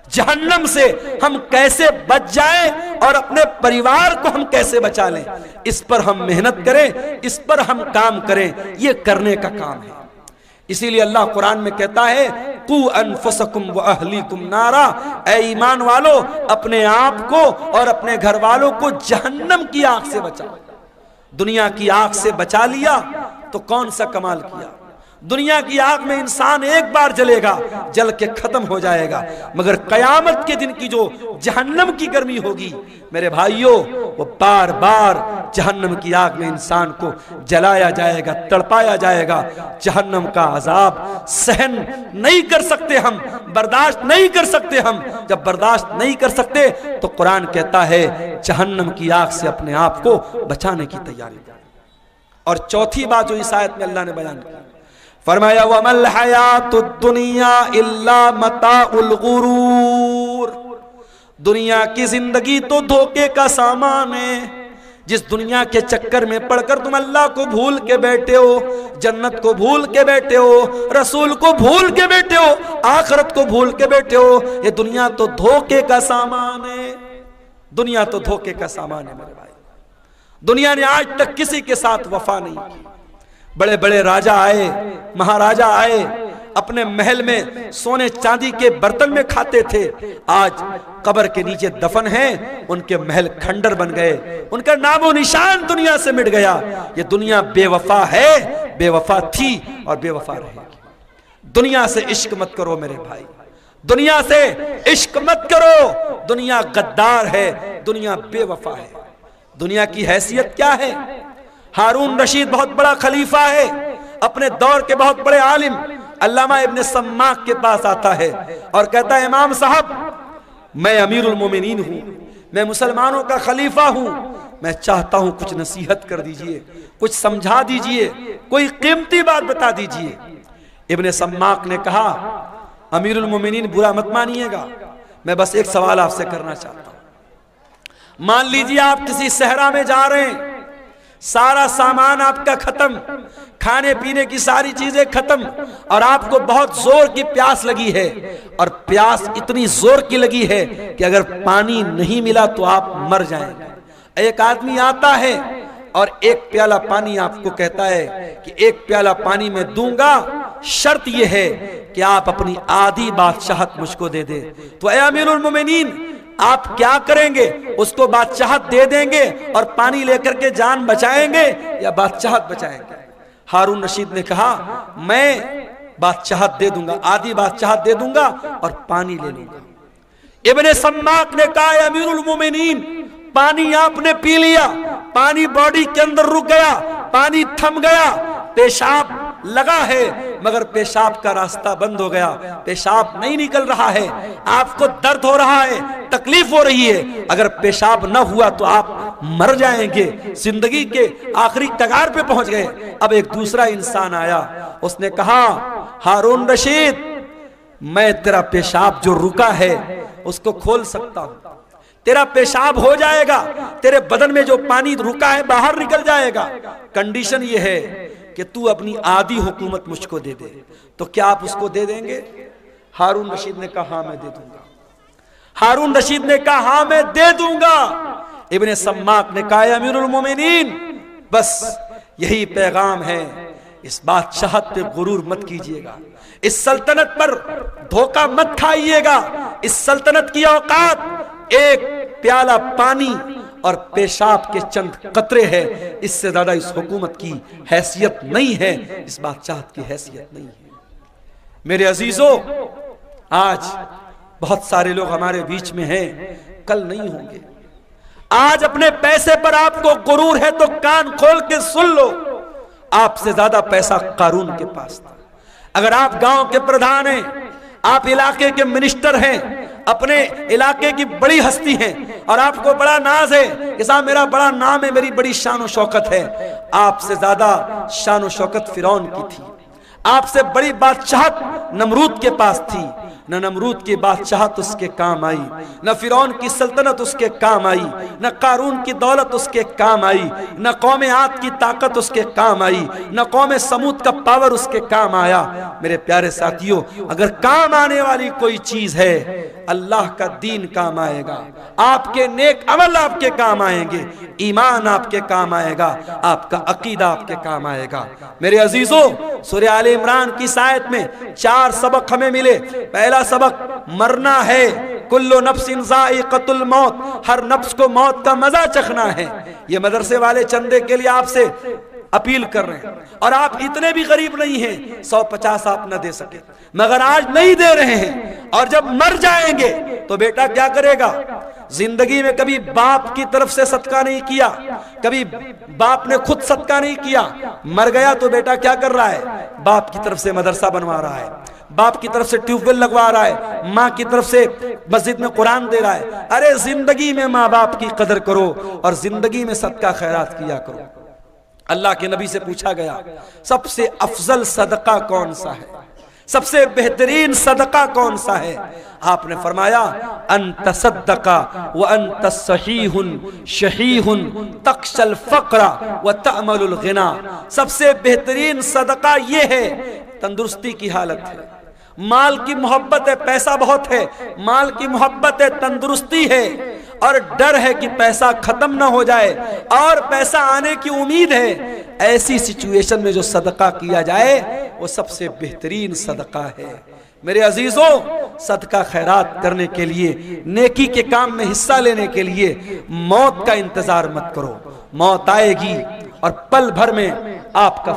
जहन्नम से हम कैसे बच जाएं और अपने परिवार को हम कैसे बचा लें, इस पर हम मेहनत करें, इस पर हम काम करें, ये करने का काम है। इसीलिए अल्लाह कुरान में कहता है कू अनफुसकुम व अहलीकुम नारा, ऐ ईमान वालो अपने आप को और अपने घर वालों को जहन्नम की आग से बचाओ। दुनिया की आग से बचा लिया तो कौन सा कमाल किया। दुनिया की आग में इंसान एक बार जलेगा, जल के खत्म हो जाएगा, मगर कयामत के दिन की जो जहन्नम की गर्मी होगी मेरे भाइयों, वो बार बार जहन्नम की आग में इंसान को जलाया जाएगा, तड़पाया जाएगा। जहन्नम का अजाब सहन नहीं कर सकते हम, बर्दाश्त नहीं कर सकते हम। जब बर्दाश्त नहीं कर सकते तो कुरान कहता है जहन्नम की आग से अपने आप को बचाने की तैयारी करें। और चौथी बात जो इस आयत में अल्लाह ने बयान की, फरमाया वमल हयातुद दुनिया इल्ला मताउल गुरूर, दुनिया की जिंदगी तो धोखे का सामान है। जिस दुनिया के चक्कर में पड़कर तुम अल्लाह को भूल के बैठे हो, जन्नत को भूल के बैठे हो, रसूल को भूल के बैठे हो, आखिरत को भूल के बैठे हो, ये दुनिया तो धोखे का सामान है। दुनिया तो धोखे का सामान है मेरे भाई। दुनिया ने आज तक किसी के साथ वफा नहीं की। बड़े बड़े राजा आए, महाराजा आए, अपने महल में सोने चांदी के बर्तन में खाते थे, आज कब्र के नीचे दफन हैं, उनके महल खंडर बन गए, उनका नामो निशान दुनिया से मिट गया। ये दुनिया बेवफा है, बेवफा थी और बेवफा रहेगी। दुनिया से इश्क मत करो मेरे भाई, दुनिया से इश्क मत करो। दुनिया गद्दार है, दुनिया बेवफा है। दुनिया की हैसियत क्या है? हारून रशीद बहुत बड़ा खलीफा है, अपने दौर के बहुत बड़े आलिम अल्लामा इब्न सम्माक के पास आता है और कहता है इमाम साहब, मैं अमीरुल मोमिनीन हूँ, मैं मुसलमानों का खलीफा हूँ, मैं चाहता हूँ कुछ नसीहत कर दीजिए, कुछ समझा दीजिए, कोई कीमती बात बता दीजिए। इब्न सम्माक ने कहा अमीरुल मोमिनीन बुरा मत मानिएगा, मैं बस एक सवाल आपसे करना चाहता हूँ। मान लीजिए आप किसी सहरा में जा रहे हैं, सारा सामान आपका खत्म, खाने पीने की सारी चीजें खत्म, और आपको बहुत जोर की प्यास लगी है, और प्यास इतनी जोर की लगी है कि अगर पानी नहीं मिला तो आप मर जाएंगे। एक आदमी आता है और एक प्याला पानी आपको कहता है कि एक प्याला पानी मैं दूंगा, शर्त यह है कि आप अपनी आधी बादशाहत मुझको दे दे। तो ऐ अमीरुल मोमिनीन, आप क्या करेंगे? उसको बादशाहत दे देंगे और पानी लेकर के जान बचाएंगे या बादशाहत बचाएंगे? हारून रशीद ने कहा मैं बादशाहत दे दूंगा, आधी बादशाहत दे दूंगा और पानी ले लूंगा। इब्ने सम्माक ने कहा अमीरुल मोमिनीन, पानी आपने पी लिया, पानी बॉडी के अंदर रुक गया, पानी थम गया, पेशाब लगा है मगर पेशाब का रास्ता बंद हो गया, पेशाब नहीं निकल रहा है, आपको दर्द हो रहा है, तकलीफ हो रही है, अगर पेशाब न हुआ तो आप मर जाएंगे, जिंदगी के आखिरी कगार पे पहुंच गए। अब एक दूसरा इंसान आया, उसने कहा हारून रशीद, मैं तेरा पेशाब जो रुका है उसको खोल सकता हूं, तेरा पेशाब हो जाएगा, तेरे बदन में जो पानी रुका है बाहर निकल जाएगा, कंडीशन ये है कि तू अपनी आधी हुकूमत मुझको दे दे। तो क्या आप उसको दे देंगे? हारून रशीद ने कहा हाँ मैं दे दूंगा। हारून रशीद ने कहा हाँ मैं दे दूंगा। इब्ने सम्माक ने कहा अमीरुल मोमिनीन, बस यही पैगाम है, इस बादशाहत पे गुरूर मत कीजिएगा, इस सल्तनत पर धोखा मत खाइएगा। इस सल्तनत की औकात एक प्याला पानी और पेशाब के चंद कतरे हैं, इससे ज्यादा इस हुकूमत की हैसियत नहीं है, इस बादशाहत की हैसियत नहीं है। मेरे अजीजों, आज बहुत सारे लोग हमारे बीच में हैं, कल नहीं होंगे। आज अपने पैसे पर आपको गुरूर है तो कान खोल के सुन लो, आपसे ज्यादा पैसा कारून के पास था। अगर आप गांव के प्रधान हैं, आप इलाके के मिनिस्टर हैं, अपने इलाके की बड़ी हस्ती हैं और आपको बड़ा नाज है कि साहब मेरा बड़ा नाम है, मेरी बड़ी शान और शौकत है, आपसे ज्यादा शान और शौकत फिरौन की थी। आपसे बड़ी बादशाहत नमरूद के पास थी, न नमरूद की बादशाहत उसके काम आई, न फिरौन की सल्तनत उसके काम आई, न कारून की दौलत उसके काम आई, न कौम आद की ताकत उसके काम आई, न कौम समूद का पावर उसके काम आया। मेरे प्यारे साथियों, अगर काम आने वाली कोई चीज है, अल्लाह का दीन काम आएगा, आपके नेक अमल आपके काम आएंगे, ईमान आपके काम आएगा, आपका अकीदा आपके काम आएगा। मेरे अजीजों, सूरह आले इमरान की आयत में 4 सबक हमें मिले। पहला सबक, मरना है, कुल्लु नफ्सिन ज़ाइक़तुल मौत, हर नफ्स को मौत का मजा चखना है। ये मदरसे वाले चंदे के लिए आपसे अपील कर रहे हैं, और आप इतने भी गरीब नहीं हैं 150 आप न दे सके, मगर आज नहीं दे रहे हैं, और जब मर जाएंगे तो बेटा क्या करेगा? जिंदगी में कभी बाप की तरफ से सदका नहीं किया, कभी बाप ने खुद सदका नहीं किया, मर गया तो बेटा क्या कर रहा है? बाप की तरफ से मदरसा बनवा रहा है, बाप की तरफ से ट्यूबवेल लगवा रहा है, माँ की तरफ से मस्जिद में कुरान दे रहा है। अरे जिंदगी में माँ बाप की कदर करो और जिंदगी में सदका खैरात किया करो। अल्लाह के नबी से पूछा गया, सबसे अफजल सदका कौन सा है, सबसे बेहतरीन सदका कौन सा है? आपने फरमाया, अंत सद्दका व अंत सहीहुन शहीहुन तक्शल फक्रा व तअमलुल गिना। सबसे बेहतरीन सदका ये है, तंदुरुस्ती की हालत है, माल की मोहब्बत है, पैसा बहुत है, माल की मोहब्बत है, तंदुरुस्ती है, और डर है कि पैसा खत्म ना हो जाए और पैसा आने की उम्मीद है। ऐसी सिचुएशन में जो सदका किया जाए वो सबसे बेहतरीन सदका है। मेरे अजीजों, सदका खैरात करने के लिए, नेकी के काम में हिस्सा लेने के लिए मौत का इंतजार मत करो। मौत आएगी और पल भर में आपका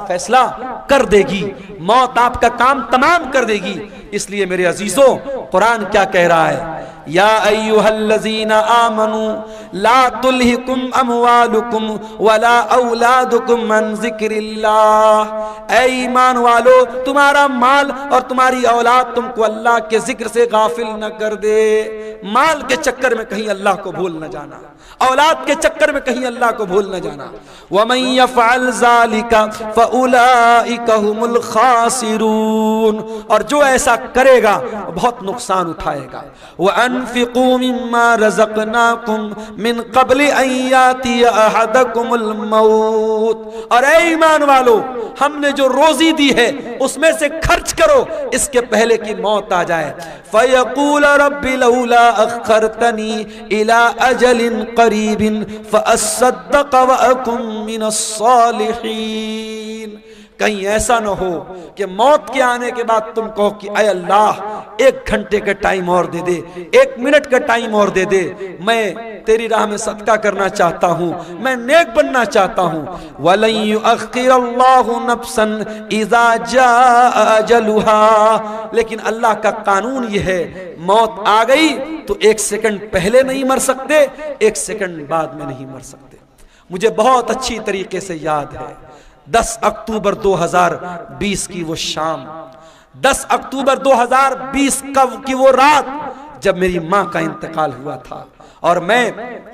फैसला कर देगी, मौत आपका काम तमाम कर देगी। इसलिए मेरे अजीजों, कुरान क्या कह रहा है? या अय्युहल्लज़ीना आमनू ला तुल्हिकुम अमवालुकुम वला औलादुकुम अन ज़िक्रिल्लाह। ऐ ईमान वालो, तुम्हारा माल और तुम्हारी औलाद तुमको अल्लाह के जिक्र से गाफिल न कर दे। माल के चक्कर में कहीं अल्लाह को भूल न जाना, औलाद के चक्कर में कहीं अल्लाह को भूल न जाना। वमन यफ़अल ज़ालिका फ़उलाइका हुमुल ख़ासिरून। और जो ऐसा करेगा बहुत नुकसान उठाएगा। वअन्फ़िक़ू मिम्मा रज़क़नाकुम मिन क़ब्लि अन यातिया अहदकुमुल मौत। और ऐ ईमान वालो, हमने जो रोजी दी है उसमें से खर्च करो इसके पहले कि मौत आ जाए। फ़यक़ूल रब्बि लौला अख़्ख़रतनी इला अजलिन क़रीबिन फ़अस्सद्दक़ व अकुन मिनस्सालिहीन। कहीं ऐसा न हो कि मौत के आने के बाद तुम कहो कि अय अल्लाह, 1 घंटे का टाइम और दे दे, 1 मिनट का टाइम और दे दे, मैं तेरी राह में सदका करना चाहता हूँ, मैं नेक बनना चाहता हूँ। वलन युअख्खिरल्लाहु नफ्सन इज़ा जाअ अजलुहा। लेकिन अल्लाह का कानून यह है, मौत आ गई तो 1 सेकंड पहले नहीं मर सकते, 1 सेकंड बाद में नहीं मर सकते। मुझे बहुत अच्छी तरीके से याद है 10 अक्टूबर 2020 की वो शाम, 10 अक्टूबर 2020 की वो रात जब मेरी माँ का इंतकाल हुआ था, और मैं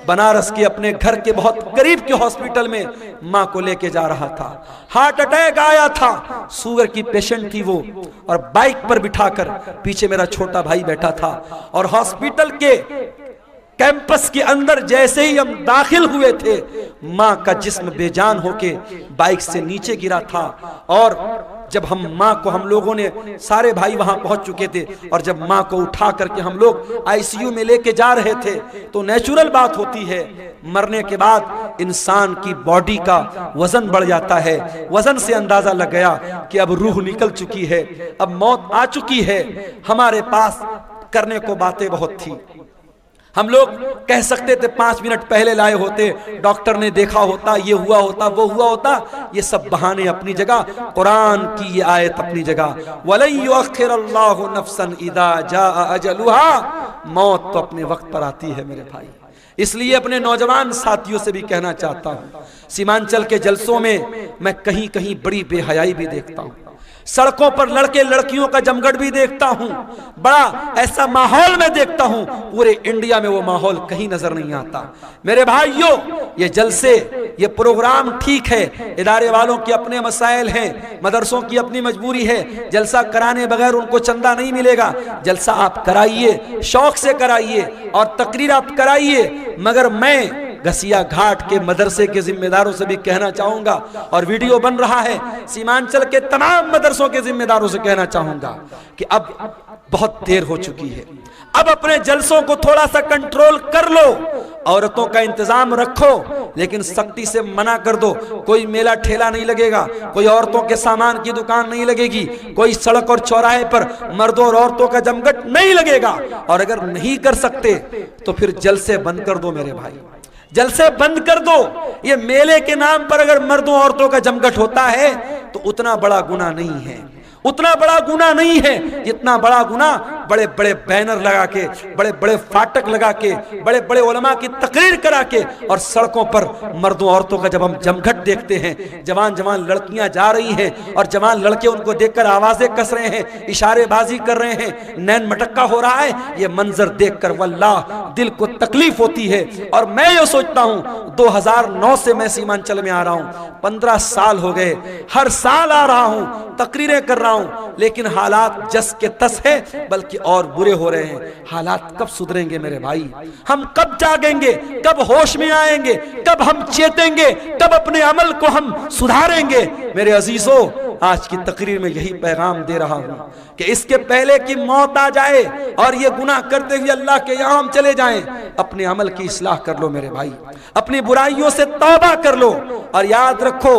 बनारस के अपने घर के बहुत करीब के हॉस्पिटल में माँ को लेके जा रहा था। हार्ट अटैक आया था, शुगर की पेशेंट थी वो, और बाइक पर बिठाकर पीछे मेरा छोटा भाई बैठा था। और हॉस्पिटल के कैंपस के अंदर जैसे ही हम दाखिल हुए थे, माँ का जिस्म बेजान होके बाइक से नीचे गिरा था। और जब हम लोगों ने सारे भाई वहां पहुंच चुके थे, और जब माँ को उठा करके हम लोग आईसीयू में लेके जा रहे थे, तो नेचुरल बात होती है, मरने के बाद इंसान की बॉडी का वजन बढ़ जाता है। वजन से अंदाजा लग गया कि अब रूह निकल चुकी है, अब मौत आ चुकी है। हमारे पास करने को बातें बहुत थी, हम लोग कह सकते थे 5 मिनट पहले लाए होते, डॉक्टर ने देखा होता, ये हुआ होता, वो हुआ होता। ये सब बहाने अपनी जगह, कुरान की ये आयत अपनी जगह, वलन युअख्खिरल्लाहु नफ्सन इदा जाअ अजलुहा, मौत तो अपने वक्त पर आती है मेरे भाई। इसलिए अपने नौजवान साथियों से भी कहना चाहता हूं, सीमांचल के जलसों में मैं कहीं कहीं बड़ी बेहयाई भी देखता हूं, सड़कों पर लड़के लड़कियों का जमघट भी देखता हूं, बड़ा ऐसा माहौल में देखता हूं, पूरे इंडिया में वो माहौल कहीं नजर नहीं आता। मेरे भाइयों, ये जलसे, ये प्रोग्राम ठीक है, इदारे वालों के अपने मसाइल हैं, मदरसों की अपनी मजबूरी है, जलसा कराने बगैर उनको चंदा नहीं मिलेगा। जलसा आप कराइए, शौक से कराइए और तकरीर आप कराइए, मगर मैं घसिया घाट के मदरसे के जिम्मेदारों से भी कहना चाहूंगा, और वीडियो बन रहा है, सीमांचल के तमाम मदरसों के जिम्मेदारों से कहना चाहूंगा कि अब बहुत देर हो चुकी है, अब अपने जलसों को थोड़ा सा कंट्रोल कर लो, औरतों का इंतजाम रखो, लेकिन सख्ती से मना कर दो। कोई मेला ठेला नहीं लगेगा, कोई औरतों के सामान की दुकान नहीं लगेगी, कोई सड़क और चौराहे पर मर्दों और औरतों का जमघट नहीं लगेगा। और अगर नहीं कर सकते तो फिर जलसे बंद कर दो मेरे भाई, जलसे बंद कर दो। ये मेले के नाम पर अगर मर्दों औरतों का जमघट होता है तो उतना बड़ा गुनाह नहीं है, उतना बड़ा गुनाह नहीं है जितना बड़ा गुनाह बड़े बड़े बैनर लगा के, बड़े बड़े फाटक लगा के, बड़े बड़े उलमा की तकरीर करा के, और सड़कों पर मर्दों औरतों का जब हम जमघट देखते हैं, जवान जवान लड़कियां जा रही हैं और जवान लड़के उनको देखकर आवाजें कस रहे हैं, इशारेबाजी कर रहे हैं, नैन मटक्का हो रहा है, ये मंजर देखकर वल्लाह दिल को तकलीफ होती है। और मैं ये सोचता हूं, 2009 से मैं सीमांचल में आ रहा हूं, 15 साल हो गए, हर साल आ रहा हूं, तकरीरें कर रहा हूं, लेकिन हालात जस के तस है, बल्कि और बुरे हो रहे हैं। हालात कब सुधरेंगे मेरे भाई? हम कब जागेंगे, कब होश में आएंगे, कब हम चेतेंगे, कब अपने अमल को हम सुधारेंगे? मेरे अजीजों, आज की तकरीर में यही पैगाम दे रहा हूं कि इसके पहले कि मौत आ जाए और ये गुनाह करते हुए अल्लाह के यहाँ हम चले जाएं, अपने अमल की इस्लाह कर लो मेरे भाई, अपनी बुराइयों से तौबा कर लो। और याद रखो,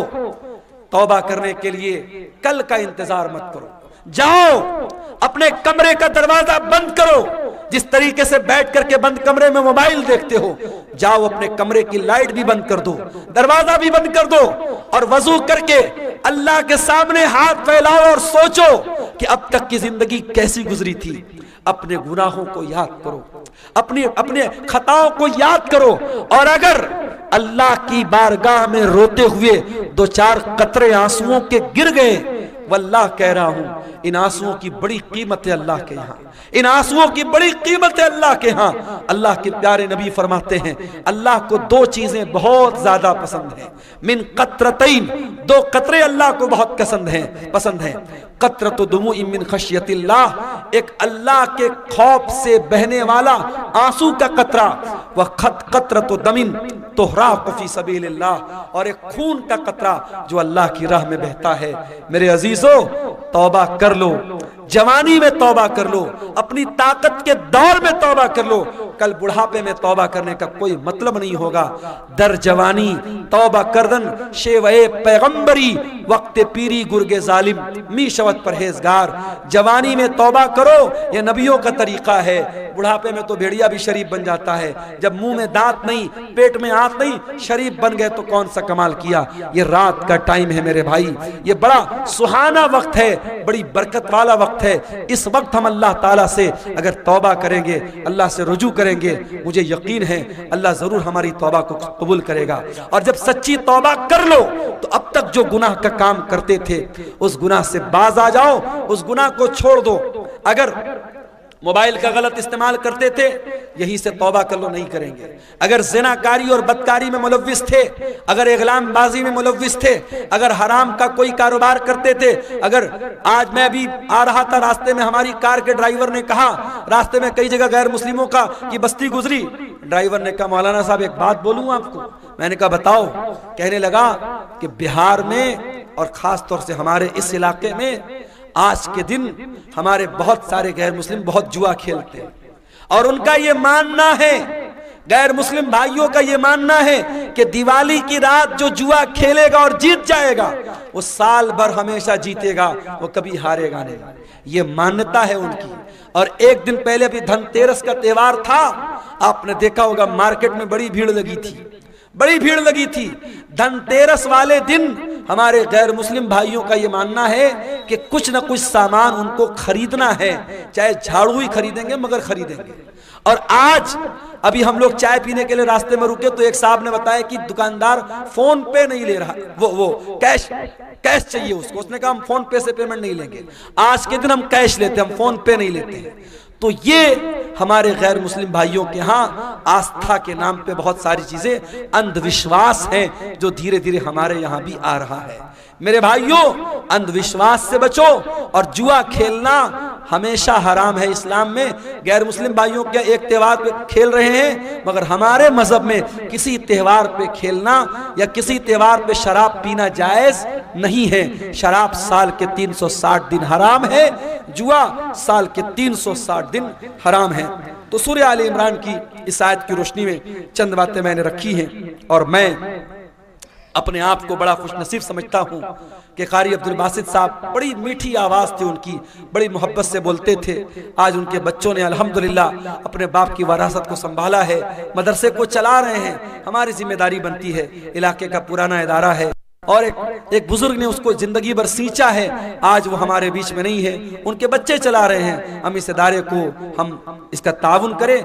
तौबा करने के लिए कल का इंतजार मत करो, जाओ अपने कमरे का दरवाजा बंद करो, जिस तरीके से बैठ करके बंद कमरे में मोबाइल देखते हो, जाओ अपने कमरे की लाइट भी बंद कर दो, दरवाजा भी बंद कर दो, और वजू करके अल्लाह के सामने हाथ फैलाओ और सोचो कि अब तक की जिंदगी कैसी गुजरी थी। अपने गुनाहों को याद करो, अपने खताओं को याद करो, और अगर अल्लाह की बारगाह में रोते हुए 2-4 कतरे आंसुओं के गिर गए, वल्लाह कह रहा हूं, इन आंसुओं की बड़ी कीमत है अल्लाह के यहाँ, इन आंसुओं की बड़ी कीमत है अल्लाह के यहाँ। अल्लाह के प्यारे नबी फरमाते हैं, अल्लाह को 2 चीजें बहुत ज्यादा पसंद हैं, मिन कतरतैन, 2 कतरे अल्लाह को बहुत पसंद हैं। कतरतु दुमुइ मिन खशियतिल्लाह, एक अल्लाह के खौफ से बहने वाला आंसू का कतरा, वह कतरतु दमिन तुहराक़ु फी सबीलिल्लाह, और एक खून का कतरा जो अल्लाह की राह में बहता है। मेरे अजीजों, तौबा कर लो, जवानी में तौबा कर लो, अपनी ताकत के दौर में तौबा कर लो। कल बुढ़ापे में तौबा करने का कोई मतलब नहीं होगा। दर जवानी तौबा करदन शेवए पैगंबरी, वक्त पीरी गुर्गे जालिम मी शवत परहेजगार। जवानी में तौबा करो, ये नबियों का तरीका है। बुढ़ापे में तो भेड़िया भी शरीफ बन जाता है, जब मुंह में दांत नहीं, पेट में आंत नहीं, शरीफ बन गए तो कौन सा कमाल किया। ये रात का टाइम है मेरे भाई, ये बड़ा सुहाना वक्त है, बड़ी बरकत वाला वक्त है। इस वक्त हम अल्लाह ताला से अगर तौबा करेंगे, अल्लाह से रुजू करेंगे, मुझे यकीन है अल्लाह जरूर हमारी तौबा को कबूल करेगा। और जब सच्ची तौबा कर लो तो अब तक जो गुनाह का काम करते थे उस गुनाह से बाज आ जाओ, उस गुनाह को छोड़ दो। अगर मोबाइल का गलत इस्तेमाल करते थे, यहीं से तौबा कर लो, नहीं करेंगे। अगर ज़िनाकारी और बदकारी में मुलव्विस थे, अगर इग़लामबाजी में मुलव्विस थे, अगर हराम का कोई कारोबार करते थे, अगर आज मैं भी आ रहा था, रास्ते में हमारी कार के ड्राइवर ने कहा, रास्ते में कई जगह गैर मुस्लिमों का की बस्ती गुजरी, ड्राइवर ने कहा मौलाना साहब एक बात बोलूं आपको। मैंने कहा बताओ। कहने लगा कि बिहार में और खास तौर से हमारे इस इलाके में आज के दिन हमारे बहुत सारे गैर मुस्लिम बहुत जुआ खेलते हैं, और उनका ये मानना है गैर मुस्लिम भाइयों का यह मानना है कि दिवाली की रात जो जुआ खेलेगा और जीत जाएगा वो साल भर हमेशा जीतेगा, वो कभी हारेगा नहीं। ये मान्यता है उनकी। और एक दिन पहले अभी धनतेरस का त्योहार था, आपने देखा होगा मार्केट में बड़ी भीड़ लगी थी, बड़ी भीड़ लगी थी। धनतेरस वाले दिन हमारे गैर मुस्लिम भाइयों का यह मानना है कि कुछ ना कुछ सामान उनको खरीदना है, चाहे झाड़ू ही खरीदेंगे मगर खरीदेंगे। और आज अभी हम लोग चाय पीने के लिए रास्ते में रुके तो एक साहब ने बताया कि दुकानदार फोन पे नहीं ले रहा, वो कैश चाहिए उसको। उसने कहा हम फोन पे से पेमेंट नहीं लेंगे, आज के दिन हम कैश लेते हैं, हम फोन पे नहीं लेते हैं। तो ये हमारे गैर मुस्लिम भाइयों के यहाँ आस्था के नाम पे बहुत सारी चीजें अंधविश्वास हैं जो धीरे धीरे हमारे यहाँ भी आ रहा है। मेरे भाइयों, अंधविश्वास से बचो। और जुआ खेलना हमेशा हराम है इस्लाम में। गैर मुस्लिम भाइयों के एक त्योहार पे खेल रहे हैं, मगर हमारे मजहब में किसी त्योहार पे खेलना या किसी त्योहार पे शराब पीना जायज नहीं है। शराब साल के 360 दिन हराम है, जुआ साल के 360 दिन हराम है। तो सूरह आले इमरान की इस आयत की रोशनी में चंद बातें मैंने रखी हैं और मैं अपने आप को बड़ा खुशनसीब समझता हूँ कि कारी अब्दुल बासित साहब, बड़ी मीठी आवाज़ थी उनकी, बड़ी मोहब्बत से बोलते थे। आज उनके बच्चों ने अल्हम्दुलिल्लाह अपने बाप की वरासत को संभाला है, मदरसे को चला रहे हैं। हमारी जिम्मेदारी बनती है, इलाके का पुराना इदारा है और एक बुजुर्ग ने उसको जिंदगी भर सींचा है, आज वो हमारे बीच में नहीं है, उनके बच्चे चला रहे हैं। हम इस इदारे को हम इसका ताउन करें।